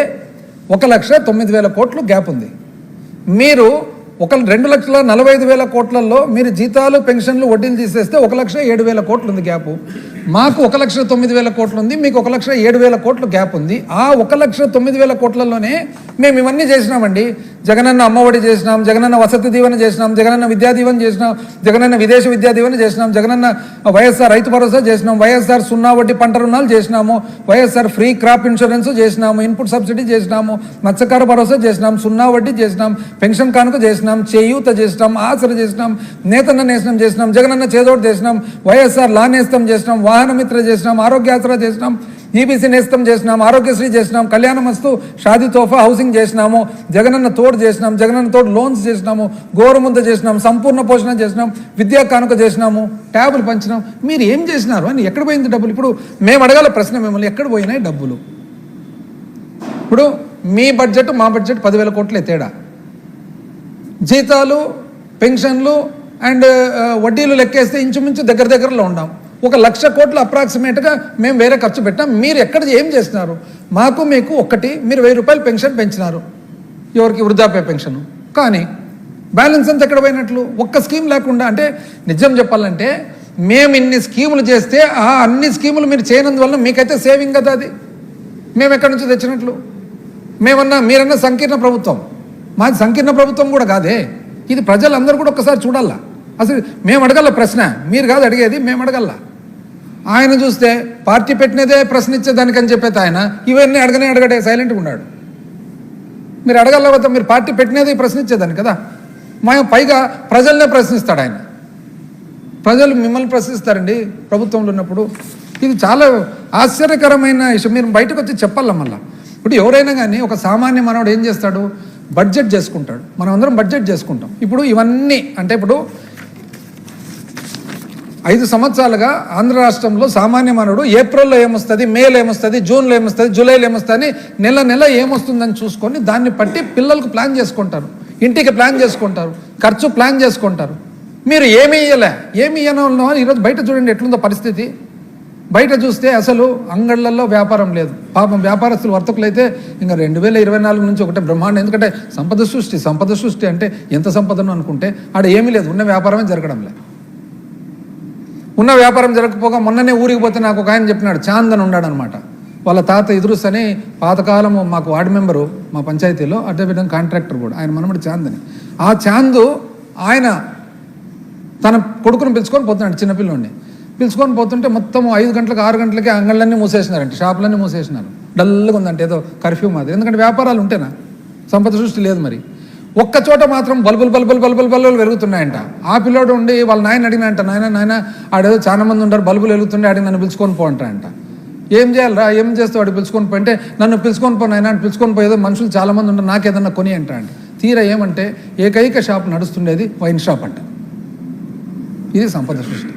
1,09,000 కోట్లు గ్యాప్ ఉంది. మీరు 2,45,000 కోట్లలో మీరు జీతాలు, పెన్షన్లు, వడ్డీలు తీసేస్తే 1,07,000 కోట్లు ఉంది గ్యాపు. మాకు 1,09,000 కోట్లు ఉంది, మీకు 1,07,000 కోట్లు గ్యాప్ ఉంది. ఆ 1,09,000 కోట్లలోనే మేము ఇవన్నీ చేసినామండి. జగనన్న అమ్మఒడి చేసినాం, జగనన్న వసతి దీవెన చేసినాం, జగనన్న విద్యా దీవెన చేసినాం, జగనన్న విదేశ విద్యా దీవెన చేసినాం, జగనన్న వైఎస్ఆర్ రైతు భరోసా చేసినాం, వైఎస్ఆర్ 0 వడ్డీ పంట రుణాలు చేసినాము, వైఎస్ఆర్ ఫ్రీ క్రాప్ ఇన్సూరెన్స్ చేసినాము, ఇన్పుట్ సబ్సిడీ చేసినాము, మత్స్యకార భరోసా చేసినాం, 0 వడ్డీ చేసినాం, పెన్షన్ కానుక చేసినాం, చేయూత చేసినాం, ఆసర చేసినాం, నేతన్న నేస్తం చేసినాం, జగనన్న చేదోడు చేసినాం, వైఎస్ఆర్ లా నేస్తం చేసినాం, వాహన మిత్ర చేసినాం, ఆరోగ్య ఆసరా చేసినాం, ఈబీసీ నేస్తం చేసినాం, ఆరోగ్యశ్రీ చేసినాం, కళ్యాణమస్తు, షాదీ తోఫా హౌసింగ్ చేసినాము, జగనన్న తోడు చేసినాం, జగనన్న తోడు లోన్స్ చేసినాము, గోరుముద్ద చేసినాం, సంపూర్ణ పోషణ చేసినాం, విద్యా కానుక చేసినాము, ట్యాబులు పంచినాం. మీరు ఏం చేసినారు అని ఎక్కడ పోయింది డబ్బులు? ఇప్పుడు మేము అడగాల ప్రశ్న మిమ్మల్ని, ఎక్కడ పోయినాయి డబ్బులు? ఇప్పుడు మీ బడ్జెట్ మా బడ్జెట్ 10,000 కోట్లే తేడా. జీతాలు, పెన్షన్లు అండ్ వడ్డీలు లెక్కేస్తే ఇంచుమించు దగ్గరలో ఉన్నాం. 1,00,000 కోట్లు అప్రాక్సిమేట్గా మేము వేరే ఖర్చు పెట్టాం. మీరు ఎక్కడ ఏం చేస్తున్నారు? మాకు మీకు ఒక్కటి, మీరు 1,000 రూపాయలు పెన్షన్ పెంచినారు, ఎవరికి? వృద్ధాప్య పెన్షన్. కానీ బ్యాలెన్స్ అంతా ఎక్కడ పోయినట్లు? ఒక్క స్కీమ్ లేకుండా. అంటే నిజం చెప్పాలంటే మేము ఇన్ని స్కీములు చేస్తే ఆ అన్ని స్కీములు మీరు చేయనందువల్ల మీకైతే సేవింగ్ కదా. అది మేము ఎక్కడి నుంచి తెచ్చినట్లు? మీరన్నా సంకీర్ణ ప్రభుత్వం, మాది సంకీర్ణ ప్రభుత్వం కూడా కాదే. ఇది ప్రజలందరూ కూడా ఒక్కసారి చూడాలా. అసలు మేము అడగల ప్రశ్న, మీరు కాదు అడిగేది, మేము అడగల. ఆయన చూస్తే పార్టీ పెట్టినదే ప్రశ్నించేదానికని చెప్పేది ఆయన ఇవన్నీ అడగడే సైలెంట్గా ఉన్నాడు. మీరు అడగల వద్ద, మీరు పార్టీ పెట్టినదే ప్రశ్నించేదాన్ని కదా. పైగా ప్రజలనే ప్రశ్నిస్తాడు ఆయన. ప్రజలు మిమ్మల్ని ప్రశ్నిస్తారండి ప్రభుత్వంలో ఉన్నప్పుడు. ఇది చాలా ఆశ్చర్యకరమైన విషయం. మీరు బయటకు వచ్చి చెప్పాల మళ్ళా. ఇప్పుడు ఎవరైనా కానీ ఒక సామాన్య మానవుడు ఏం చేస్తాడు? బడ్జెట్ చేసుకుంటాడు. మనం అందరం బడ్జెట్ చేసుకుంటాం. ఇప్పుడు ఇవన్నీ అంటే ఇప్పుడు 5 సంవత్సరాలుగా ఆంధ్ర రాష్ట్రంలో సామాన్య మానవుడు ఏప్రిల్లో ఏమొస్తుంది, మేలో ఏమొస్తుంది, జూన్లో ఏమొస్తుంది, జూలైలో ఏమొస్తుంది, నెల ఏమొస్తుందని చూసుకొని దాన్ని బట్టి పిల్లలకు ప్లాన్ చేసుకుంటారు, ఇంటికి ప్లాన్ చేసుకుంటారు, ఖర్చు ప్లాన్ చేసుకుంటారు. మీరు ఏమీ ఇయ్యను ఈరోజు బయట చూడండి ఎట్లుందో పరిస్థితి. బయట చూస్తే అసలు అంగళ్ళల్లో వ్యాపారం లేదు. పాపం వ్యాపారస్తులు వర్తకులు అయితే ఇంకా 2024 నుంచి ఒకటే బ్రహ్మాండం. ఎందుకంటే సంపద సృష్టి అంటే ఎంత సంపదను అనుకుంటే ఆడ ఏమీ లేదు, ఉన్న వ్యాపారమే జరగడం లేదు. ఉన్న వ్యాపారం జరగకపోగా మొన్ననే ఊరికి పోతే నాకు ఒక ఆయన చెప్పినాడు, చాంద్ అని ఉన్నాడు అనమాట. వాళ్ళ తాత ఇదురుస్ అని పాతకాలము మాకు వార్డు మెంబరు మా పంచాయతీలో, అదేవిధంగా కాంట్రాక్టర్ కూడా, ఆయన మనమడి చాంద్ అని. ఆ చాందు ఆయన తన కొడుకును పిలుచుకొని పోతున్నాడు, చిన్నపిల్లోడిని పిలుచుకొని పోతుంటే మొత్తం 5 గంటలకు 6 గంటలకే అంగళ్ళన్నీ మూసేసినారంటే, షాపులన్నీ మూసేసినారు. డల్గా ఉందంటే ఏదో కర్ఫ్యూ మాది. ఎందుకంటే వ్యాపారాలు ఉంటేనా, సంపద సృష్టి లేదు. మరి ఒక్క చోట మాత్రం బల్బులు వెలుగుతున్నాయంట. ఆ పిల్లోడు ఉండి వాళ్ళ నాయన అడిగినంట, నాయన ఆడేదో చాలా మంది ఉంటారు, బల్బులు వెలుగుతుండే, ఆడికి నన్ను పిలుచుకొని పో అంట. ఏం చేయాలరా, ఏం చేస్తావు, వాడు పిలుచుకొని పోయింటే నన్ను పిలుచుకొని పో నాయన, పిలుచుకొని పోయేదో మనుషులు చాలా మంది ఉంటారు, నాకేదన్నా కొని అంట. తీరా ఏమంటే ఏకైక షాప్ నడుస్తుండేది వైన్ షాప్ అంట. ఇది సంపద సృష్టి,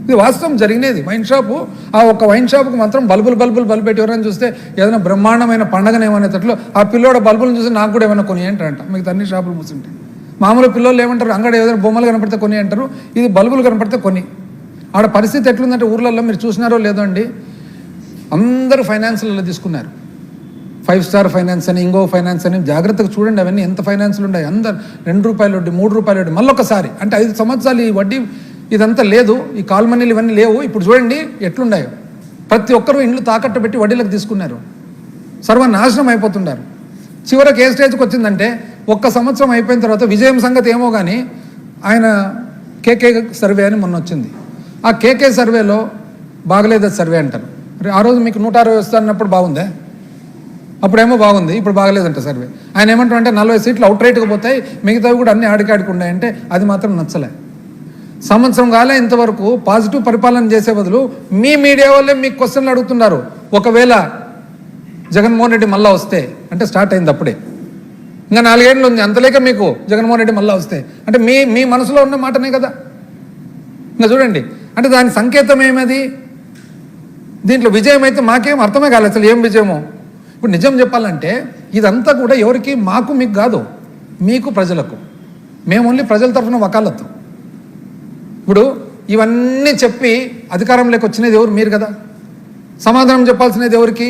ఇది వాస్తవం జరిగినది. వైన్ షాపు, ఆ ఒక్క వైన్ షాపుకు మాత్రం బల్బులు పెట్టి ఎవరైనా చూస్తే ఏదైనా బ్రహ్మాండమైన పండగనేమనేటట్లు ఆ పిల్లోడ బల్బులను చూసి నాకు కూడా ఏమైనా కొని అంటారంట. మిగతా అన్ని షాపులు మూసుంటాయి. మామూలు పిల్లలు ఏమంటారు, అంగడి ఏదైనా బొమ్మలు కనపడితే కొని అంటారు, ఇది బల్బులు కనపడితే కొని. ఆడ పరిస్థితి ఎట్లుందంటే ఊర్లలో మీరు చూసినారో లేదో అండి, అందరూ ఫైనాన్స్లలో తీసుకున్నారు. 5 స్టార్ ఫైనాన్స్ అని, ఇంకో ఫైనాన్స్ అని. జాగ్రత్తగా చూడండి అవన్నీ ఎంత ఫైనాన్స్లు ఉన్నాయి. అందరు ₹2 వడ్డీ, ₹3 వడ్డీ, మళ్ళొకసారి అంటే 5 సంవత్సరాలు ఈ వడ్డీ ఇదంతా లేదు. ఈ కాల్ మనీలు ఇవన్నీ లేవు. ఇప్పుడు చూడండి ఎట్లున్నాయో. ప్రతి ఒక్కరూ ఇండ్లు తాకట్టు పెట్టి వడ్డీలకు తీసుకున్నారు, సర్వనాశనం అయిపోతున్నారు. చివరికి ఏ స్టేజ్కి వచ్చిందంటే, 1 సంవత్సరం అయిపోయిన తర్వాత విజయం సంగతి ఏమో కానీ ఆయన కేకే సర్వే అని మొన్న వచ్చింది. ఆ కేకే సర్వేలో బాగలేదు సర్వే అంటారు. ఆ రోజు మీకు 160 వస్తున్నప్పుడు బాగుందే, అప్పుడేమో బాగుంది, ఇప్పుడు బాగలేదంట సర్వే. ఆయన ఏమంటారంటే 40 సీట్లు అవుట్ రైట్గా పోతాయి, మిగతావి కూడా అన్ని ఆడికాడికి ఉన్నాయంటే అది మాత్రం నచ్చలే. సంవత్సరం కాలే ఇంతవరకు పాజిటివ్ పరిపాలన చేసే బదులు మీ మీడియా వాళ్ళే మీకు క్వశ్చన్లు అడుగుతున్నారు. ఒకవేళ జగన్మోహన్ రెడ్డి మళ్ళా వస్తే అంటే స్టార్ట్ అయింది అప్పుడే, ఇంకా 4 ఏళ్ళు ఉంది, అంతలేక మీకు జగన్మోహన్ రెడ్డి మళ్ళా వస్తే అంటే మీ మనసులో ఉన్న మాటనే కదా. ఇంకా చూడండి అంటే దాని సంకేతం ఏమది. దీంట్లో విజయం అయితే మాకేం అర్థమే కాలేదు అసలు ఏం విజయమో. ఇప్పుడు నిజం చెప్పాలంటే ఇదంతా కూడా ఎవరికి, మాకు మీకు కాదు, మీకు ప్రజలకు. మేము ఓన్లీ ప్రజల తరఫున వకాలత్తు. ఇప్పుడు ఇవన్నీ చెప్పి అధికారంలోకి వచ్చినది ఎవరు, మీరు కదా. సమాధానం చెప్పాల్సినది ఎవరికి,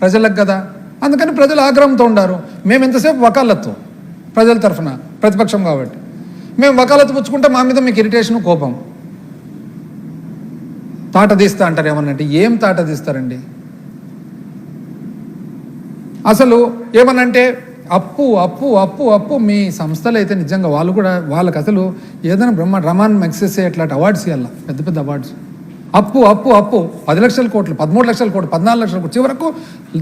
ప్రజలకు కదా. అందుకని ప్రజలు ఆగ్రహంతో ఉండారు. మేము ఎంతసేపు వకాలత్తు ప్రజల తరఫున, ప్రతిపక్షం కాబట్టి మేము వకాలత్తు పుచ్చుకుంటే మా మీద మీకు ఇరిటేషన్, కోపం. తాట తీస్తా అంటారు ఏమన్నంటే, ఏం తాట తీస్తారండి అసలు. ఏమనంటే అప్పు అప్పు అప్పు అప్పు. మీ సంస్థలు అయితే నిజంగా వాళ్ళు కూడా, వాళ్ళకి అసలు ఏదైనా రమాన్ మెగ్సెసే అట్లాంటి అవార్డ్స్ ఇవ్వాల, పెద్ద పెద్ద అవార్డ్స్. అప్పు అప్పు అప్పు 10 లక్షల కోట్లు, 13 లక్షల కోట్లు, 14 లక్షల కోట్లు,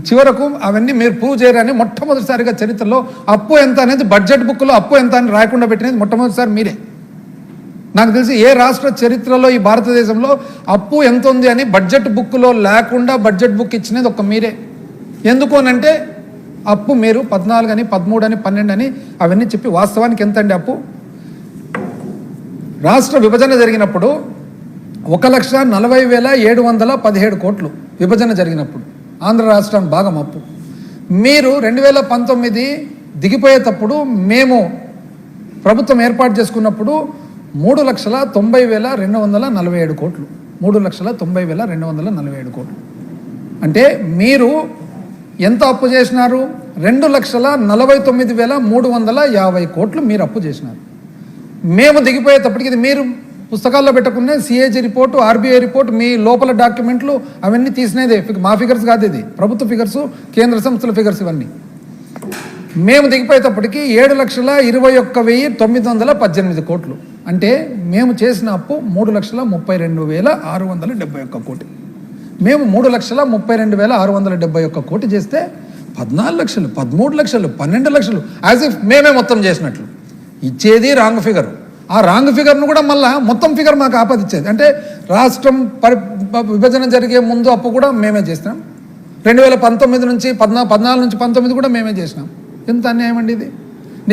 చివరకు అవన్నీ మీరు ప్రూవ్ చేయరని మొట్టమొదటిసారిగా చరిత్రలో అప్పు ఎంత అనేది బడ్జెట్ బుక్లో అప్పు ఎంత అని రాయకుండా పెట్టినది మొట్టమొదటిసారి మీరే. నాకు తెలిసి ఏ రాష్ట్ర చరిత్రలో ఈ భారతదేశంలో అప్పు ఎంత ఉంది అని బడ్జెట్ బుక్లో లేకుండా బడ్జెట్ బుక్ ఇచ్చినది ఒక్క మీరే. ఎందుకు అనంటే అప్పు మీరు 14 అని, 13 అని, 12 అని అవన్నీ చెప్పి వాస్తవానికి ఎంత అండి అప్పు. రాష్ట్ర విభజన జరిగినప్పుడు 1,40,717 కోట్లు విభజన జరిగినప్పుడు ఆంధ్ర రాష్ట్రం భాగం అప్పు. మీరు 2019 దిగిపోయేటప్పుడు మేము ప్రభుత్వం ఏర్పాటు చేసుకున్నప్పుడు 3,90,247 కోట్లు, 3,90,247 కోట్లు. అంటే మీరు ఎంత అప్పు చేసినారు, 2,49,350 కోట్లు మీరు అప్పు చేసినారు. మేము దిగిపోయేటప్పటికి ఇది మీరు పుస్తకాల్లో పెట్టుకునే సిఏజీ రిపోర్టు, ఆర్బీఐ రిపోర్టు, మీ లోపల డాక్యుమెంట్లు అవన్నీ తీసినదే. మా ఫిగర్స్ కాదు, ఇది ప్రభుత్వ ఫిగర్సు, కేంద్ర సంస్థల ఫిగర్స్ ఇవన్నీ. మేము దిగిపోయేటప్పటికి 7,21,918 కోట్లు. అంటే మేము చేసిన అప్పు 3,32,671 కోటి. మేము 3,32,671 కోటి చేస్తే 14 లక్షలు, 13 లక్షలు, 12 లక్షలు యాజ్ ఇఫ్ మేమే మొత్తం చేసినట్లు ఇచ్చేది రాంగ్ ఫిగర్. ఆ రాంగ్ ఫిగర్ను కూడా మళ్ళీ మొత్తం ఫిగర్ మాకు ఆపాదిచ్చేది. అంటే రాష్ట్రం విభజన జరిగే ముందు అప్పు కూడా మేమే చేసినాం. 2019 నుంచి 14 నుంచి 19 కూడా మేమే చేసినాం. ఎంత అన్యాయం అండి ఇది.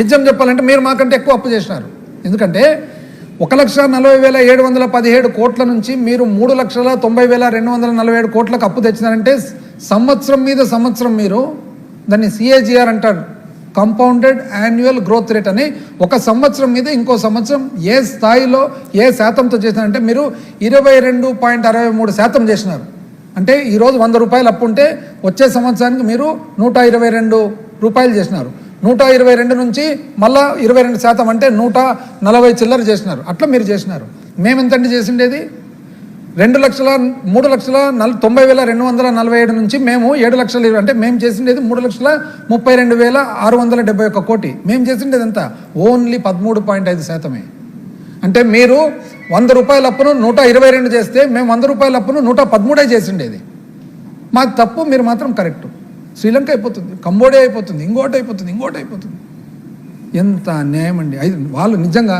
నిజం చెప్పాలంటే మీరు మాకంటే ఎక్కువ అప్పు చేసినారు. ఎందుకంటే 1,40,717 కోట్ల నుంచి మీరు 3,90,247 కోట్లకు అప్పు తెచ్చినారంటే సంవత్సరం మీద సంవత్సరం మీరు దాన్ని సిఏజిఆర్ అంటారు, కంపౌండెడ్ యాన్యువల్ గ్రోత్ రేట్ అని ఒక సంవత్సరం మీద ఇంకో సంవత్సరం ఏ స్థాయిలో ఏ శాతంతో చేసినారంటే మీరు 22.63% చేసినారు. అంటే ఈరోజు 100 రూపాయలు అప్పు ఉంటే వచ్చే సంవత్సరానికి మీరు 122 రూపాయలు చేసినారు. 122 నుంచి మళ్ళా 22% అంటే 140 చిల్లర చేసినారు. అట్లా మీరు చేసినారు. మేము ఎంతండి చేసిండేది 3,90,247 నుంచి మేము 7 లక్షలు అంటే మేము చేసిండేది 3,32,671 కోటి. మేము చేసిండేది ఎంత ఓన్లీ 13.5%. అంటే మీరు 100 రూపాయల అప్పును 122 చేస్తే మేము 100 రూపాయల అప్పును 113 చేసిండేది. మాకు తప్పు, మీరు మాత్రం కరెక్టు. శ్రీలంక అయిపోతుంది, కంబోడియా అయిపోతుంది, ఇంకోటి అయిపోతుంది. ఎంత అన్యాయం అండి. వాళ్ళు నిజంగా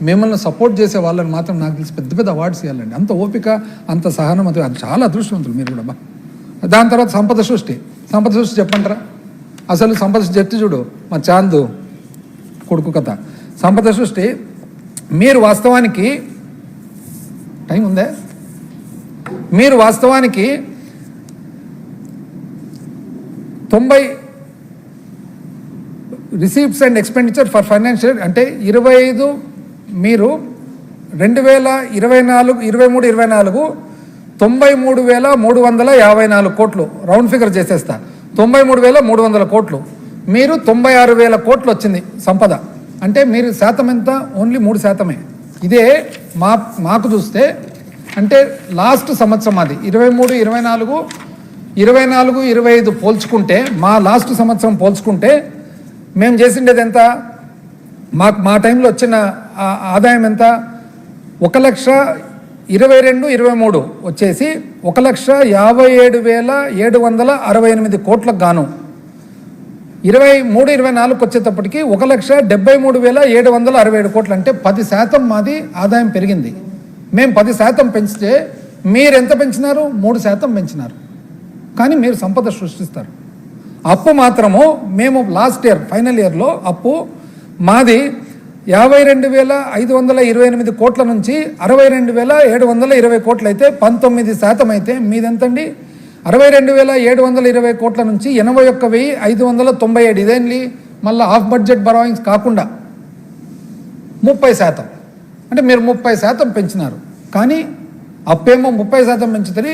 మిమ్మల్ని సపోర్ట్ చేసే వాళ్ళని మాత్రం నాకు తెలిసి పెద్ద పెద్ద అవార్డ్స్ ఇవ్వాలండి. అంత ఓపిక, అంత సహనం, అది చాలా అదృష్టవంతులు మీరు కూడా. దాని తర్వాత సంపద సృష్టి చెప్పంటారా? అసలు సంపద సృష్టి చెప్తే చూడు, మా చాందు కొడుకు కథ. సంపద సృష్టి మీరు వాస్తవానికి టైం ఉందే, మీరు వాస్తవానికి 90 receipts and expenditure for financial అంటే 25 మీరు 2024 23-24 93,354 కోట్లు, రౌండ్ ఫిగర్ చేసేస్తా, 93,300 కోట్లు. మీరు 96,000 కోట్లు వచ్చింది సంపద. అంటే మీరు శాతం ఎంత? ఓన్లీ 3%. ఇదే మాకు చూస్తే అంటే లాస్ట్ సంవత్సరం అది 23-24 24-25 పోల్చుకుంటే, మా లాస్ట్ సంవత్సరం పోల్చుకుంటే మేము చేసిండేది ఎంత? మా టైంలో వచ్చిన ఆదాయం ఎంత? 1,22,23 వచ్చేసి 1,57,768 కోట్లకు గాను 23-24 వచ్చేటప్పటికి 1,73,767 కోట్లు. అంటే 10% మాది ఆదాయం పెరిగింది. మేము 10% పెంచితే మీరు ఎంత పెంచినారు? 3% పెంచినారు. కానీ మీరు సంపద సృష్టిస్తారు. అప్పు మాత్రము మేము లాస్ట్ ఇయర్ ఫైనల్ ఇయర్లో అప్పు మాది 52,528 కోట్ల నుంచి 62,720 కోట్లు అయితే 19% అయితే మీదెంతండి? 62,720 కోట్ల నుంచి 81,597. ఇదేంటి మళ్ళీ ఆఫ్ బడ్జెట్ బరాయింగ్స్ కాకుండా 30%. అంటే మీరు 30% పెంచినారు. కానీ అప్పేమో 30% పెంచుతుంది,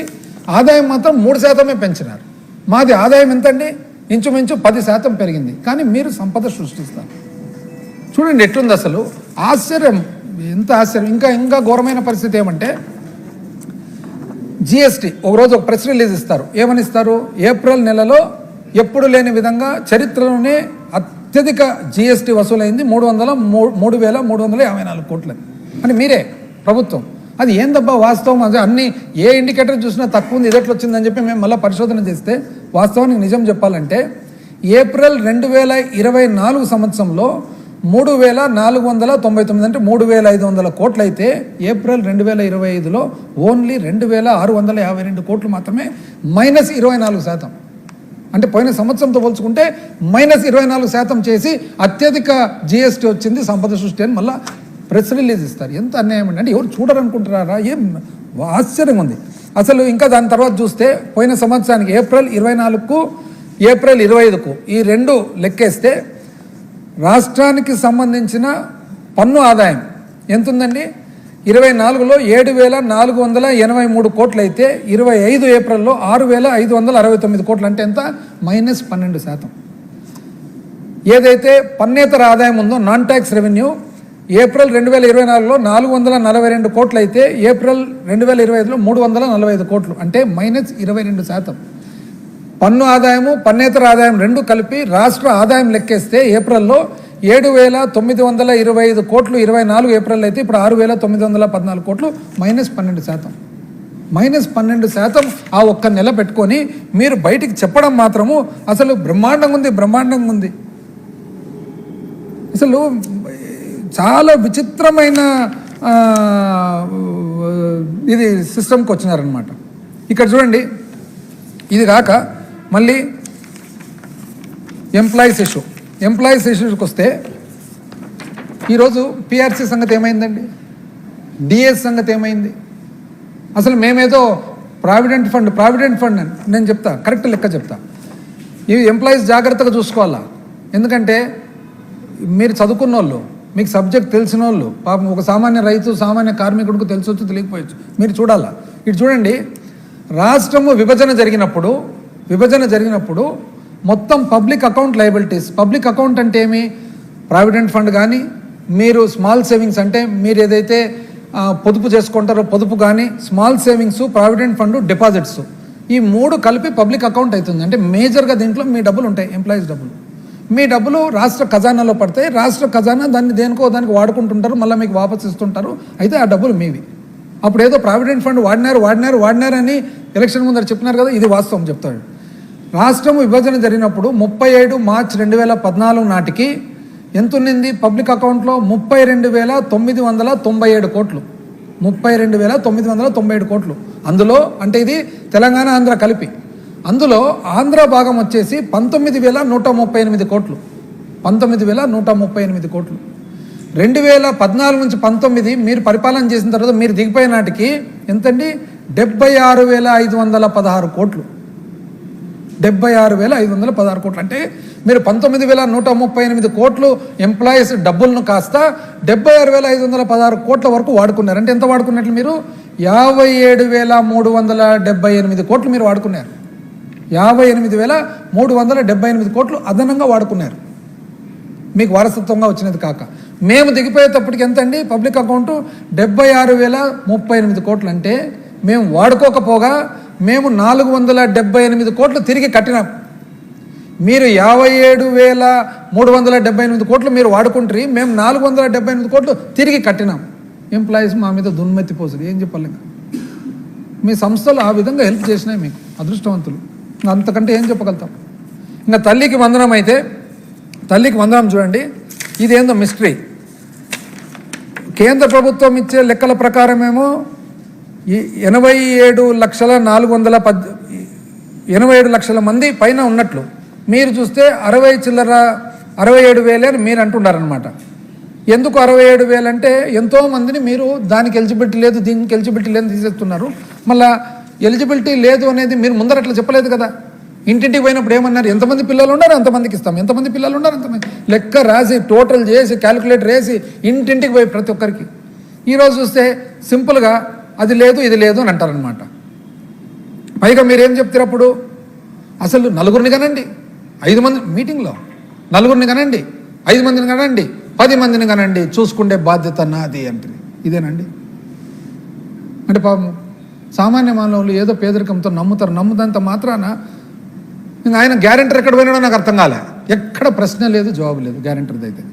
ఆదాయం మాత్రం 3% పెంచినారు. మాది ఆదాయం ఎంతండి? ఇంచుమించు 10% పెరిగింది. కానీ మీరు సంపద సృష్టిస్తారు. చూడండి ఎట్లుంది అసలు. ఆశ్చర్యం, ఎంత ఆశ్చర్యం. ఇంకా ఘోరమైన పరిస్థితి ఏమంటే జిఎస్టీ ఒకరోజు ఒక ప్రెస్ రిలీజ్ ఇస్తారు. ఏమని ఇస్తారు? ఏప్రిల్ నెలలో ఎప్పుడు లేని విధంగా చరిత్రలోనే అత్యధిక జిఎస్టీ వసూలైంది 3,354 కోట్లని. అంటే మీరే ప్రభుత్వం. అది ఏందబ్బా వాస్తవం? అది అన్ని ఏ ఇండికేటర్ చూసినా తక్కువ ఉంది, ఇది ఎట్లా వచ్చిందని చెప్పి మేము మళ్ళీ పరిశోధన చేస్తే వాస్తవానికి నిజం చెప్పాలంటే ఏప్రిల్ 2024 సంవత్సరంలో 3,499 అంటే 3,500 కోట్లు అయితే ఏప్రిల్ 2025లో ఓన్లీ 2,652 కోట్లు మాత్రమే, -24%. అంటే పోయిన సంవత్సరంతో పోల్చుకుంటే -24% చేసి అత్యధిక జిఎస్టీ వచ్చింది సంపద సృష్టి అని మళ్ళీ ప్రెస్ రిలీజ్ ఇస్తారు. ఎంత అన్యాయం అంటే ఎవరు చూడరనుకుంటున్నారా? ఏం ఆశ్చర్యం ఉంది అసలు. ఇంకా దాని తర్వాత చూస్తే పోయిన సంవత్సరానికి ఏప్రిల్ 24కు ఏప్రిల్ 25కు ఈ రెండు లెక్కేస్తే రాష్ట్రానికి సంబంధించిన పన్ను ఆదాయం ఎంత ఉందండి? 24లో 7,483 కోట్లు అయితే 25 ఏప్రిల్లో 6,569 కోట్లు. అంటే ఎంత? -12%. ఏదైతే పన్నేతర ఆదాయం ఉందో నాన్ ట్యాక్స్ రెవెన్యూ ఏప్రిల్ 2024లో 442 కోట్లు అయితే ఏప్రిల్ 2025లో 345 కోట్లు. అంటే -22%. పన్ను ఆదాయము పన్నేతర ఆదాయం రెండు కలిపి రాష్ట్ర ఆదాయం లెక్కేస్తే ఏప్రిల్లో 7,925 కోట్లు 24 ఏప్రిల్ అయితే ఇప్పుడు 6,914 కోట్లు, -12%. -12% ఆ ఒక్క నెల పెట్టుకొని మీరు బయటికి చెప్పడం మాత్రము అసలు బ్రహ్మాండంగా ఉంది. అసలు చాలా విచిత్రమైన ఇది సిస్టమ్కి వచ్చినారనమాట. ఇక్కడ చూడండి, ఇది కాక మళ్ళీ ఎంప్లాయీస్ ఇష్యూకి వస్తే ఈరోజు పిఆర్సీ సంగతి ఏమైందండి? డిఎస్ సంగతి ఏమైంది? అసలు మేమేదో ప్రావిడెంట్ ఫండ్ అని నేను చెప్తా, కరెక్ట్ లెక్క చెప్తా. ఈ ఎంప్లాయీస్ జాగ్రత్తగా చూసుకోవాలా. ఎందుకంటే మీరు చదువుకున్న వాళ్ళు, మీకు సబ్జెక్ట్ తెలిసిన వాళ్ళు, పాపం ఒక సామాన్య రైతు సామాన్య కార్మికుడికి తెలిసొచ్చు తెలియకపోవచ్చు, మీరు చూడాలా. ఇటు చూడండి, రాష్ట్రము విభజన జరిగినప్పుడు మొత్తం public account liabilities. Public account అంటే ఏమి? ప్రావిడెంట్ ఫండ్ కానీ, మీరు స్మాల్ సేవింగ్స్ అంటే మీరు ఏదైతే పొదుపు చేసుకుంటారో పొదుపు కానీ, small savings, provident fund, deposits, ఈ 3 కలిపి పబ్లిక్ అకౌంట్ అవుతుంది. అంటే మేజర్గా దీంట్లో మీ డబ్బులు ఉంటాయి, ఎంప్లాయీస్ డబ్బులు. మీ డబ్బులు రాష్ట్ర ఖజానాలో పడతాయి. రాష్ట్ర ఖజానా దాన్ని దేనికో దానికి వాడుకుంటుంటారు, మళ్ళీ మీకు వాపసు ఇస్తుంటారు. అయితే ఆ డబ్బులు మీవి. అప్పుడు ఏదో ప్రావిడెంట్ ఫండ్ వాడినారు అని ఎలక్షన్ ముందర చెప్పినారు కదా, ఇది వాస్తవం చెప్తాడు. రాష్ట్రం విభజన జరిగినప్పుడు 37 మార్చి 2014 నాటికి ఎంత ఉన్నింది పబ్లిక్ అకౌంట్లో? 32,997 కోట్లు. 32,997 కోట్లు. అందులో అంటే ఇది తెలంగాణ ఆంధ్ర కలిపి, అందులో ఆంధ్ర భాగం వచ్చేసి 19,138 కోట్లు. 19,138 కోట్లు. 2014 నుంచి 19 మీరు పరిపాలన చేసిన తర్వాత మీరు దిగిపోయే నాటికి ఎంతండి? 76,516 కోట్లు. 76,516 కోట్లు. అంటే మీరు 19,138 కోట్లు ఎంప్లాయీస్ డబ్బులను కాస్త 76,516 కోట్ల వరకు వాడుకున్నారు. అంటే ఎంత వాడుకున్నట్లు? మీరు 57,378 కోట్లు మీరు వాడుకున్నారు. 58,378 కోట్లు అదనంగా వాడుకున్నారు, మీకు వారసత్వంగా వచ్చినది కాక. మేము దిగిపోయేటప్పటికి ఎంత అండి పబ్లిక్ అకౌంటు? 76,038 కోట్లు. అంటే మేము వాడుకోకపోగా మేము 478 కోట్లు తిరిగి కట్టినాం. మీరు 57,378 కోట్లు మీరు వాడుకుంటారు, మేము 478 కోట్లు తిరిగి కట్టినాం. ఎంప్లాయీస్ మా మీద దున్మెత్తి పోసుడు, ఏం చెప్పాలి? మీ సంస్థలు ఆ విధంగా హెల్ప్ చేసినాయి, మీకు అదృష్టవంతులు. అంతకంటే ఏం చెప్పగలుగుతాం? ఇంకా తల్లికి వందనం అయితే, తల్లికి వందనం చూడండి, ఇదేందో మిస్టరీ. కేంద్ర ప్రభుత్వం ఇచ్చే లెక్కల ప్రకారమేమో 87 లక్షల మంది పైన ఉన్నట్లు. మీరు చూస్తే 67,000 అని మీరు అంటున్నారనమాట. ఎందుకు 67,000 అంటే ఎంతోమందిని మీరు దానికి ఎలిజిబిలిటీ లేదు, దీనికి ఎలిజిబిలిటీ లేదు తీసేస్తున్నారు. మళ్ళీ ఎలిజిబిలిటీ లేదు అనేది మీరు ముందర అట్లా చెప్పలేదు కదా. ఇంటింటికి పోయినప్పుడు ఏమన్నారు? ఎంతమంది పిల్లలు ఉన్నారు అంతమందికి ఇస్తాం, ఎంతమంది పిల్లలు ఉన్నారు అంతమంది లెక్క రాసి టోటల్ చేసి క్యాలిక్యులేటర్ వేసి ఇంటింటికి పోయి ప్రతి ఒక్కరికి. ఈరోజు చూస్తే సింపుల్గా అది లేదు ఇది లేదు అని అంటారనమాట. పైగా మీరేం చెప్తారు అప్పుడు? అసలు నలుగురిని కనండి, 5 మంది మీటింగ్లో నలుగురిని కనండి, 5 మందిని కనండి, 10 మందిని కనండి, చూసుకుంటే బాధ్యత నాది అంటుంది. ఇదేనండి? అంటే పాపం సామాన్య మానవులు ఏదో పేదరికంతో నమ్ముతారు. నమ్ముదంత మాత్రాన ఇంకా ఆయన గ్యారెంటర్ ఎక్కడ పోయినాడో నాకు అర్థం కాలే. ఎక్కడ ప్రశ్న లేదు, జవాబు లేదు గ్యారెంటర్ది అయితే.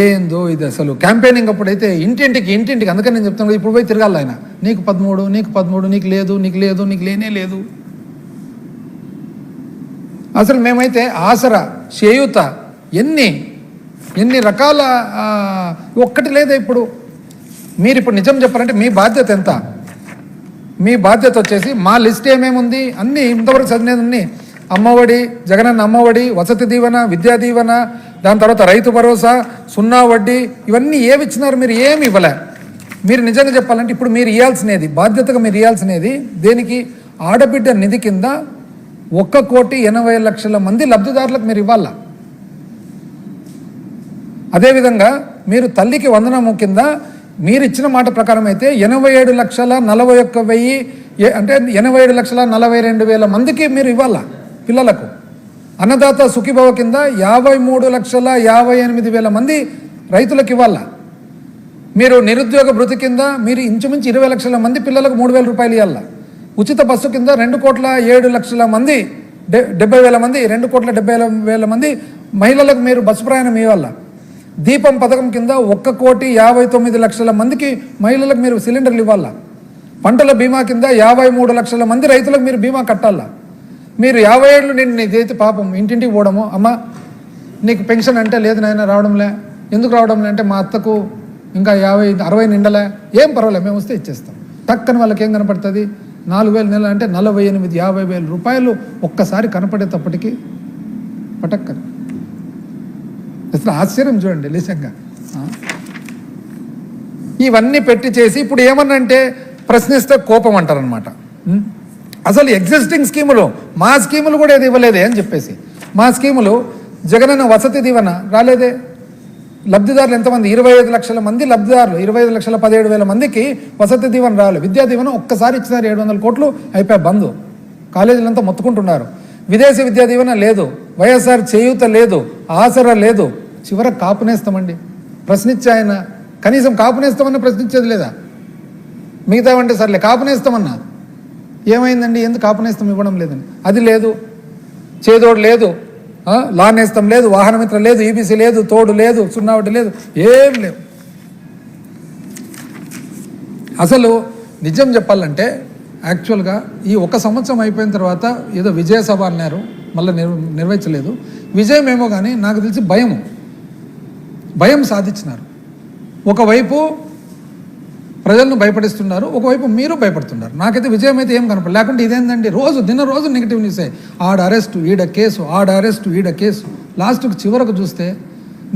ఏందో ఇది అసలు. క్యాంపెయినింగ్ అప్పుడైతే ఇంటింటికి అందుకని నేను చెప్తాను, ఇప్పుడు పోయి తిరగాలి ఆయన, నీకు 13, నీకు 13, నీకు లేదు, నీకు లేదు, నీకు లేనే లేదు. అసలు మేమైతే ఆసరా, చేయూత, ఎన్ని రకాల ఒక్కటి లేదా. ఇప్పుడు మీరు ఇప్పుడు నిజం చెప్పాలంటే మీ బాధ్యత ఎంత? మీ బాధ్యత వచ్చేసి మా లిస్ట్ ఏమేముంది అన్నీ ఇంతవరకు చదివేది ఉన్నాయి. అమ్మఒడి, జగనన్న అమ్మఒడి, వసతి దీవెన, విద్యా దీవెన, దాని తర్వాత రైతు భరోసా, 0 వడ్డీ, ఇవన్నీ ఏమి ఇచ్చినారు? మీరు ఏమి ఇవ్వలే. మీరు నిజంగా చెప్పాలంటే ఇప్పుడు మీరు ఇవ్వాల్సినది, బాధ్యతగా మీరు ఇవ్వాల్సినది దేనికి? ఆడబిడ్డ నిధి కింద 1,80,00,000 మంది లబ్ధిదారులకు మీరు ఇవ్వాలా. అదేవిధంగా మీరు తల్లికి వందనము కింద మీరు ఇచ్చిన మాట ప్రకారం అయితే 87,41,000 అంటే 87,42,000 మందికి మీరు ఇవ్వాలా పిల్లలకు. అన్నదాత సుఖీభవ కింద 53,58,000 మంది రైతులకు ఇవ్వాలా. మీరు నిరుద్యోగ భృతి కింద మీరు ఇంచుమించు 20 లక్షల మంది పిల్లలకు 3,000 రూపాయలు ఇవ్వాలా. ఉచిత బస్సు కింద 2,07,00,000 మంది 70,000 మంది 2,70,000 మంది మహిళలకు మీరు బస్సు ప్రయాణం ఇవ్వాలా. దీపం పథకం కింద 1,59,00,000 మందికి మహిళలకు మీరు సిలిండర్లు ఇవ్వాలా. పంటల బీమా కింద 53 లక్షల మంది రైతులకు మీరు బీమా కట్టాలా. మీరు 50 ఏళ్ళు నీదైతే పాపం ఇంటింటికి పోవడము, అమ్మ నీకు పెన్షన్ అంటే లేదు నాయన రావడంలే, ఎందుకు రావడంలే అంటే మా అత్తకు ఇంకా 50-60 నిండలే, ఏం పర్వాలేదు మేము వస్తే ఇచ్చేస్తాం. టక్కని వాళ్ళకి ఏం కనపడుతుంది? 4,000 నెల అంటే 48,50,000 రూపాయలు ఒక్కసారి కనపడేటప్పటికి పటక్కని. అసలు ఆశ్చర్యం చూడండి నిజంగా. ఇవన్నీ పెట్టి చేసి ఇప్పుడు ఏమన్నంటే ప్రశ్నిస్తే కోపం అంటారనమాట. అసలు ఎగ్జిస్టింగ్ స్కీములు మా స్కీములు కూడా ఏది ఇవ్వలేదే అని చెప్పేసి, మా స్కీములు జగనన్న వసతి దీవెన రాలేదే, లబ్ధిదారులు ఎంతమంది 25 లక్షల మంది లబ్ధిదారులు, 25,17,000 మందికి వసతి దీవెన రావాలి. విద్యా దీవెన ఒక్కసారి ఇచ్చినారు 700 కోట్లు, అయిపోయా బంధు. కాలేజీలంతా మొత్తుకుంటున్నారు. విదేశీ విద్యా దీవెన లేదు, వైఎస్ఆర్ చేయూత లేదు, ఆసరా లేదు. చివరకు కాపునేస్తామండి ప్రశ్నించి ఆయన కనీసం కాపునేస్తామని ప్రశ్నించేది లేదా? మిగతా అంటే సర్లే కాపునేస్తామన్నా ఏమైందండి, ఎందుకు కాపునేస్తం ఇవ్వడం లేదని? అది లేదు, చేదోడు లేదు, లా నేస్తం లేదు, వాహనమిత్ర లేదు, ఈబీసీ లేదు, తోడు లేదు, 01 లేదు, ఏం లేవు. అసలు నిజం చెప్పాలంటే యాక్చువల్గా ఈ 1 సంవత్సరం అయిపోయిన తర్వాత ఏదో విజయ సభ అన్నారు, మళ్ళీ నిర్వహించలేదు. విజయం ఏమో కానీ నాకు తెలిసి భయం సాధించినారు. ఒకవైపు ప్రజలను భయపడిస్తున్నారు, ఒకవైపు మీరు భయపడుతున్నారు. నాకైతే విజయం అయితే ఏం కనపడదు. లేకుంటే ఇదేందండి, రోజు నెగిటివ్ న్యూసే, ఆడ అరెస్టు ఈడ కేసు, ఆడ అరెస్టు ఈడ కేసు. లాస్ట్కి చివరకు చూస్తే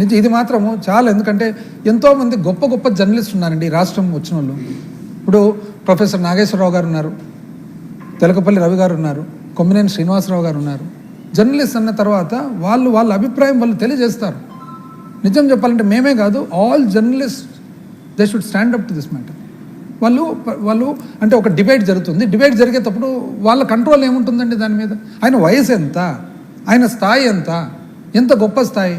నిజం ఇది మాత్రము చాలా. ఎందుకంటే ఎంతోమంది గొప్ప గొప్ప జర్నలిస్ట్ ఉన్నారండి ఈ రాష్ట్రం వచ్చిన వాళ్ళు. ఇప్పుడు ప్రొఫెసర్ నాగేశ్వరరావు గారు ఉన్నారు, తెలకపల్లి రవి గారు ఉన్నారు, కొమ్మినేని శ్రీనివాసరావు గారు ఉన్నారు. జర్నలిస్ట్ అన్న తర్వాత వాళ్ళ అభిప్రాయం వాళ్ళు తెలియజేస్తారు. నిజం చెప్పాలంటే మేమే కాదు, all journalist they should stand up to this matter. వాళ్ళు అంటే ఒక డిబేట్ జరుగుతుంది, డిబేట్ జరిగేటప్పుడు వాళ్ళ కంట్రోల్ ఏముంటుందండి దాని మీద? ఆయన వయసు ఎంత, ఆయన స్థాయి ఎంత గొప్ప స్థాయి,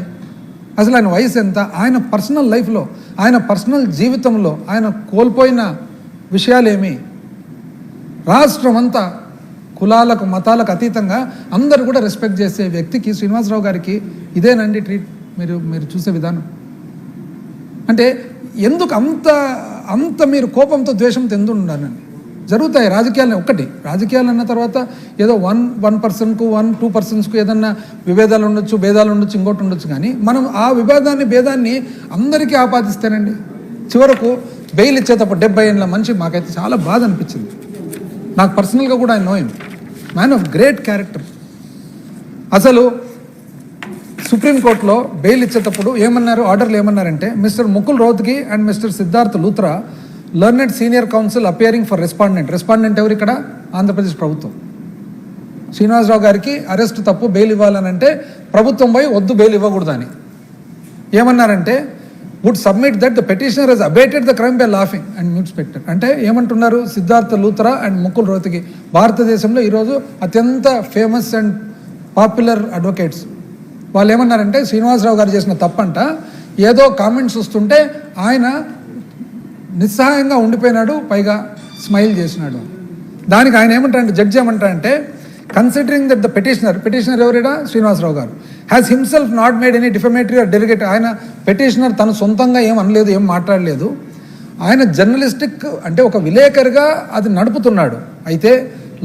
అసలు ఆయన వయసు ఎంత, ఆయన పర్సనల్ లైఫ్లో, ఆయన పర్సనల్ జీవితంలో ఆయన కోల్పోయిన విషయాలేమి, రాష్ట్రం అంతా కులాలకు మతాలకు అతీతంగా అందరూ కూడా రెస్పెక్ట్ చేసే వ్యక్తికి, శ్రీనివాసరావు గారికి ఇదేనండి ట్రీట్ మీరు చూసే విధానం. అంటే ఎందుకు అంత మీరు కోపంతో ద్వేషంతో ఎందుకు ఉండాలండి? జరుగుతాయి రాజకీయాలు. రాజకీయాలు అన్న తర్వాత ఏదో వన్ పర్సన్కు 1-2% ఏదన్నా విభేదాలు ఉండొచ్చు, భేదాలు ఉండొచ్చు, ఇంకోటి ఉండొచ్చు. కానీ మనం ఆ భేదాన్ని అందరికీ ఆపాదిస్తేనండి చివరకు బెయిల్ ఇచ్చేటప్పుడు 70 ఏళ్ళ మనిషి మాకైతే చాలా బాధ అనిపించింది. నాకు పర్సనల్గా కూడా I know him, man of great character. అసలు సుప్రీంకోర్టులో బెయిల్ ఇచ్చేటప్పుడు ఆర్డర్లు ఏమన్నారంటే, mister Mukul Rohatgi and mister Siddharth Luthra, learned senior counsel appearing for respondent ఎవరు ఇక్కడ? ఆంధ్రప్రదేశ్ ప్రభుత్వం. శ్రీనివాసరావు గారికి అరెస్ట్ తప్పు, బెయిల్ ఇవ్వాలని అంటే ప్రభుత్వం పోయి వద్దు బెయిల్ ఇవ్వకూడదని ఏమన్నారంటే, would submit that the petitioner has abetted the crime by laughing and mute spectator. అంటే ఏమంటున్నారు? సిద్ధార్థ్ లూత్రా అండ్ ముకుల్ రోహ్తగి భారతదేశంలో ఈరోజు అత్యంత ఫేమస్ అండ్ పాపులర్ అడ్వకేట్స్. వాళ్ళు ఏమన్నారంటే, శ్రీనివాసరావు గారు చేసిన తప్పంట, ఏదో కామెంట్స్ వస్తుంటే ఆయన నిస్సహాయంగా ఉండిపోయినాడు, పైగా స్మైల్ చేసినాడు. దానికి ఆయన ఏమంటారంటే, జడ్జి ఏమంటారంటే, కన్సిడరింగ్ దట్ ద పిటిషనర్ ఎవరైనా శ్రీనివాసరావు గారు has himself not made any defamatory or delegate. ఆయన పిటిషనర్ తను సొంతంగా ఏం అనలేదు, ఏం మాట్లాడలేదు. ఆయన జర్నలిస్టిక్ అంటే ఒక విలేకరిగా అది నడుపుతున్నాడు. అయితే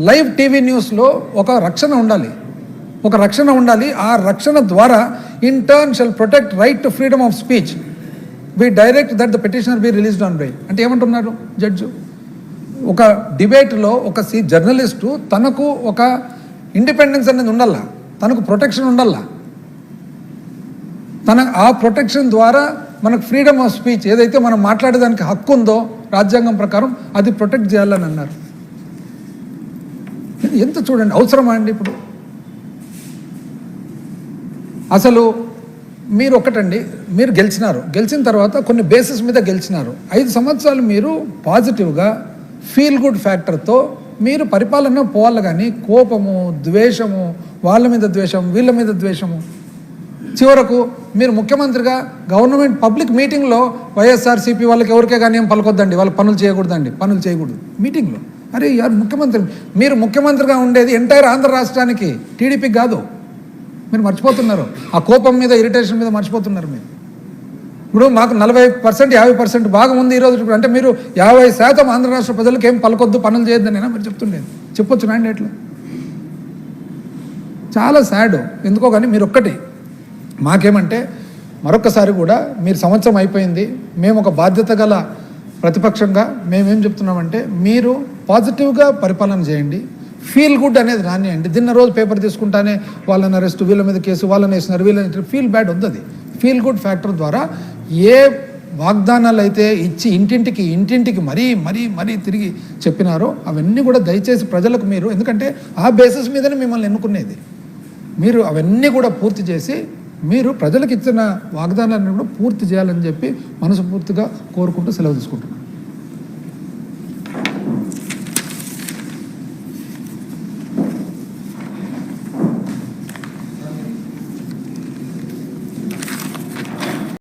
లైవ్ టీవీ న్యూస్లో ఒక రక్షణ ఉండాలి. ఆ రక్షణ ద్వారా in turn shall protect right to freedom of speech be direct that the petitioner be released on bail. అంటే ఏమంటున్నారు జడ్జు? ఒక డిబేట్లో ఒక జర్నలిస్టు తనకు ఒక ఇండిపెండెన్స్ అనేది ఉండాలా, తనకు ప్రొటెక్షన్ ఉండాలా. ఆ ప్రొటెక్షన్ ద్వారా మనకు ఫ్రీడమ్ ఆఫ్ స్పీచ్ ఏదైతే మనం మాట్లాడేదానికి హక్కు ఉందో రాజ్యాంగం ప్రకారం అది ప్రొటెక్ట్ చేయాలని అన్నారు. ఎంత చూడండి, అవసరమా అండి? ఇప్పుడు అసలు మీరు మీరు గెలిచిన తర్వాత కొన్ని బేసిస్ మీద గెలిచినారు. 5 సంవత్సరాలు మీరు పాజిటివ్గా ఫీల్ గుడ్ ఫ్యాక్టర్తో మీరు పరిపాలన పోవాలి. కానీ కోపము, ద్వేషము, వాళ్ళ మీద ద్వేషం, వీళ్ళ మీద ద్వేషము, చివరకు మీరు ముఖ్యమంత్రిగా గవర్నమెంట్ పబ్లిక్ మీటింగ్లో వైఎస్ఆర్సీపీ వాళ్ళకి ఎవరికే కానీ ఏం పలకొద్దండి, వాళ్ళు పనులు చేయకూడదు మీటింగ్లో. అరే యార్ ముఖ్యమంత్రి, మీరు ముఖ్యమంత్రిగా ఉండేది ఎంటైర్ ఆంధ్ర రాష్ట్రానికి, టీడీపీకి కాదు. మీరు మర్చిపోతున్నారు, ఆ కోపం మీద, ఇరిటేషన్ మీద మర్చిపోతున్నారు మీరు. ఇప్పుడు మాకు 40%, 50% భాగం ఉంది ఈరోజు. అంటే మీరు 50% ఆంధ్ర రాష్ట్ర ప్రజలకు ఏం పలకొద్దు, పనులు చేయొద్దనేనా మీరు చెప్తుండేది? చెప్పొచ్చు నాండి ఎట్లా? చాలా సాడ్. ఎందుకో కానీ మీరు మాకేమంటే మరొకసారి కూడా మీరు సంవత్సరం అయిపోయింది, మేము ఒక బాధ్యత గల ప్రతిపక్షంగా మేమేం చెప్తున్నామంటే, మీరు పాజిటివ్గా పరిపాలన చేయండి, ఫీల్ గుడ్ అనేది రానియండి. దీన్ని రోజు పేపర్ తీసుకుంటానే వాళ్ళని అరెస్ట్, వీళ్ళ మీద కేసు, వాళ్ళని వేసినారు, వీళ్ళని ఫీల్ బ్యాడ్ వద్దు. అది ఫీల్ గుడ్ ఫ్యాక్టర్ ద్వారా ఏ వాగ్దానాలు అయితే ఇచ్చి ఇంటింటికి మరీ తిరిగి చెప్పినారో అవన్నీ కూడా దయచేసి ప్రజలకు మీరు, ఎందుకంటే ఆ బేసిస్ మీదనే మిమ్మల్ని ఎన్నుకునేది, మీరు అవన్నీ కూడా పూర్తి చేసి మీరు ప్రజలకు ఇచ్చిన వాగ్దానాలను కూడా పూర్తి చేయాలని చెప్పి మనస్ఫూర్తిగా కోరుకుంటూ సెలవు తీసుకుంటున్నాను.